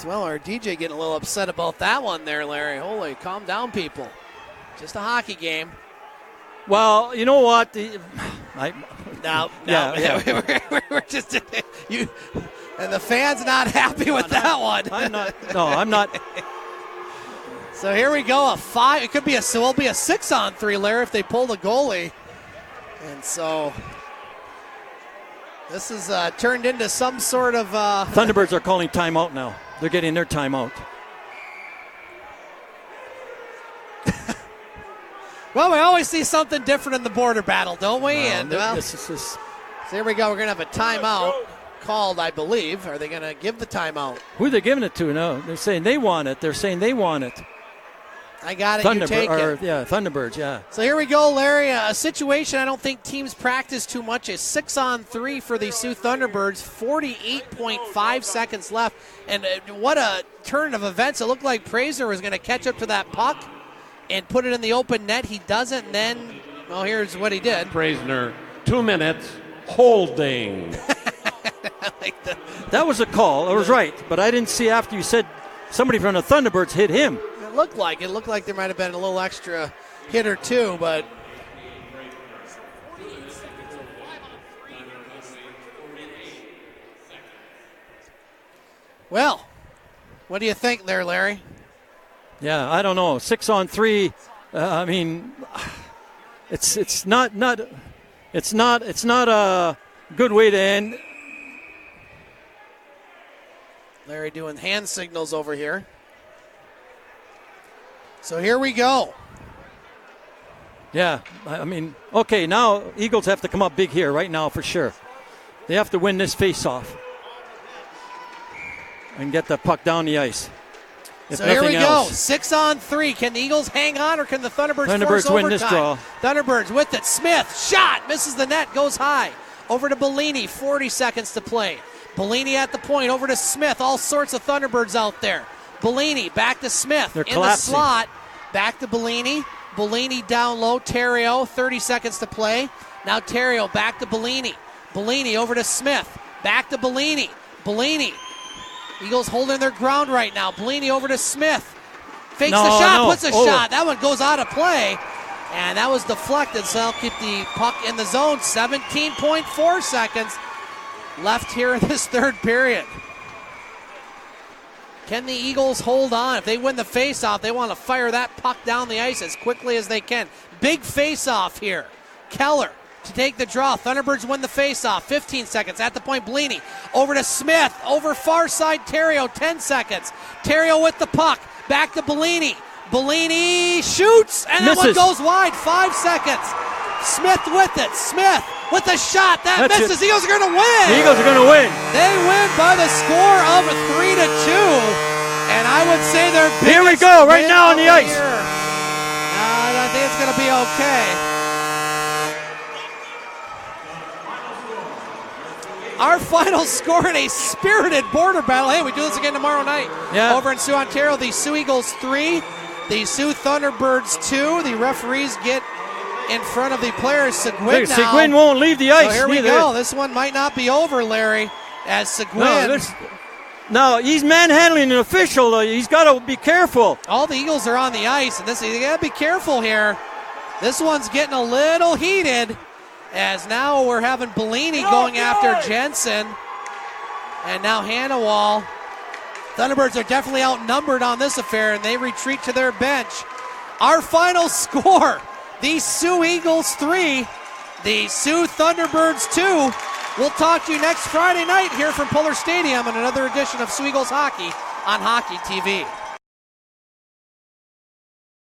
Well, our DJ getting a little upset about that one there, Larry. Holy, calm down, people. Just a hockey game. Well, you know what? No. Yeah. We're just you, and the fans not happy with that one. I'm not. No, I'm not. So here we go. It could be a 6-on-3, Larry, if they pull the goalie. And so this is turned into some sort of. Thunderbirds are calling timeout now. They're getting their timeout. Well, we always see something different in the border battle, don't we? So here we go. We're going to have a timeout called, I believe. Are they going to give the timeout? Who are they giving it to? No, they're saying they want it. They're saying they want it. I got it. You take it. Yeah, Thunderbirds, yeah. So here we go, Larry. A situation I don't think teams practice too much is 6-on-3 for the Soo Thunderbirds. 48.5 seconds left. And what a turn of events. It looked like Praser was going to catch up to that puck and put it in the open net. He doesn't. And then, well, here's what he did. Praser, 2 minutes, holding. That was a call. It was right. But I didn't see after you said somebody from the Thunderbirds hit him. It looked like there might have been a little extra hit or two, but well, what do you think there, Larry? Yeah, I don't know. 6-on-3. I mean, it's not a good way to end. Larry doing hand signals over here. So here we go. Yeah, I mean, okay, now Eagles have to come up big here right now for sure. They have to win this face-off and get the puck down the ice. So here we go. 6-on-3. Can the Eagles hang on, or can the Thunderbirds force overtime? Win this draw. Thunderbirds with it. Smith, shot, misses the net, goes high. Over to Bellini, 40 seconds to play. Bellini at the point, over to Smith. All sorts of Thunderbirds out there. Bellini back to Smith. They're in collapsing. The slot. Back to Bellini. Bellini down low. Terrio, 30 seconds to play. Now Terrio back to Bellini. Bellini over to Smith. Back to Bellini. Bellini. Eagles holding their ground right now. Bellini over to Smith. Fakes the shot, puts a shot. That one goes out of play. And that was deflected, so they'll keep the puck in the zone. 17.4 seconds left here in this third period. Can the Eagles hold on? If they win the faceoff, they want to fire that puck down the ice as quickly as they can. Big faceoff here. Keller to take the draw. Thunderbirds win the faceoff. 15 seconds at the point. Bellini over to Smith. Over far side Terrio. 10 seconds. Terrio with the puck. Back to Bellini. Bellini shoots, and that one goes wide. 5 seconds. Smith with it. Smith with the shot. That misses. Eagles are going to win. The Eagles are going to win. They win by the score of 3-2. And I would say they're biggest. Here we go, right now on the ice. I think it's going to be okay. Our final score in a spirited border battle. Hey, we do this again tomorrow night. Yeah. Over in Sioux, Ontario, the Soo Eagles 3, the Soo Thunderbirds 2. The referees get in front of the players. Seguin now. Seguin won't leave the ice. So here we go. This one might not be over, Larry, as Seguin. No, he's manhandling an official. He's got to be careful. All the Eagles are on the ice, and you got to be careful here. This one's getting a little heated, as now we're having Bellini going after Jensen, and now Hannawall. Thunderbirds are definitely outnumbered on this affair, and they retreat to their bench. Our final score, the Soo Eagles 3, the Soo Thunderbirds 2. We'll talk to you next Friday night here from Pullar Stadium on another edition of Soo Eagles Hockey on Hockey TV.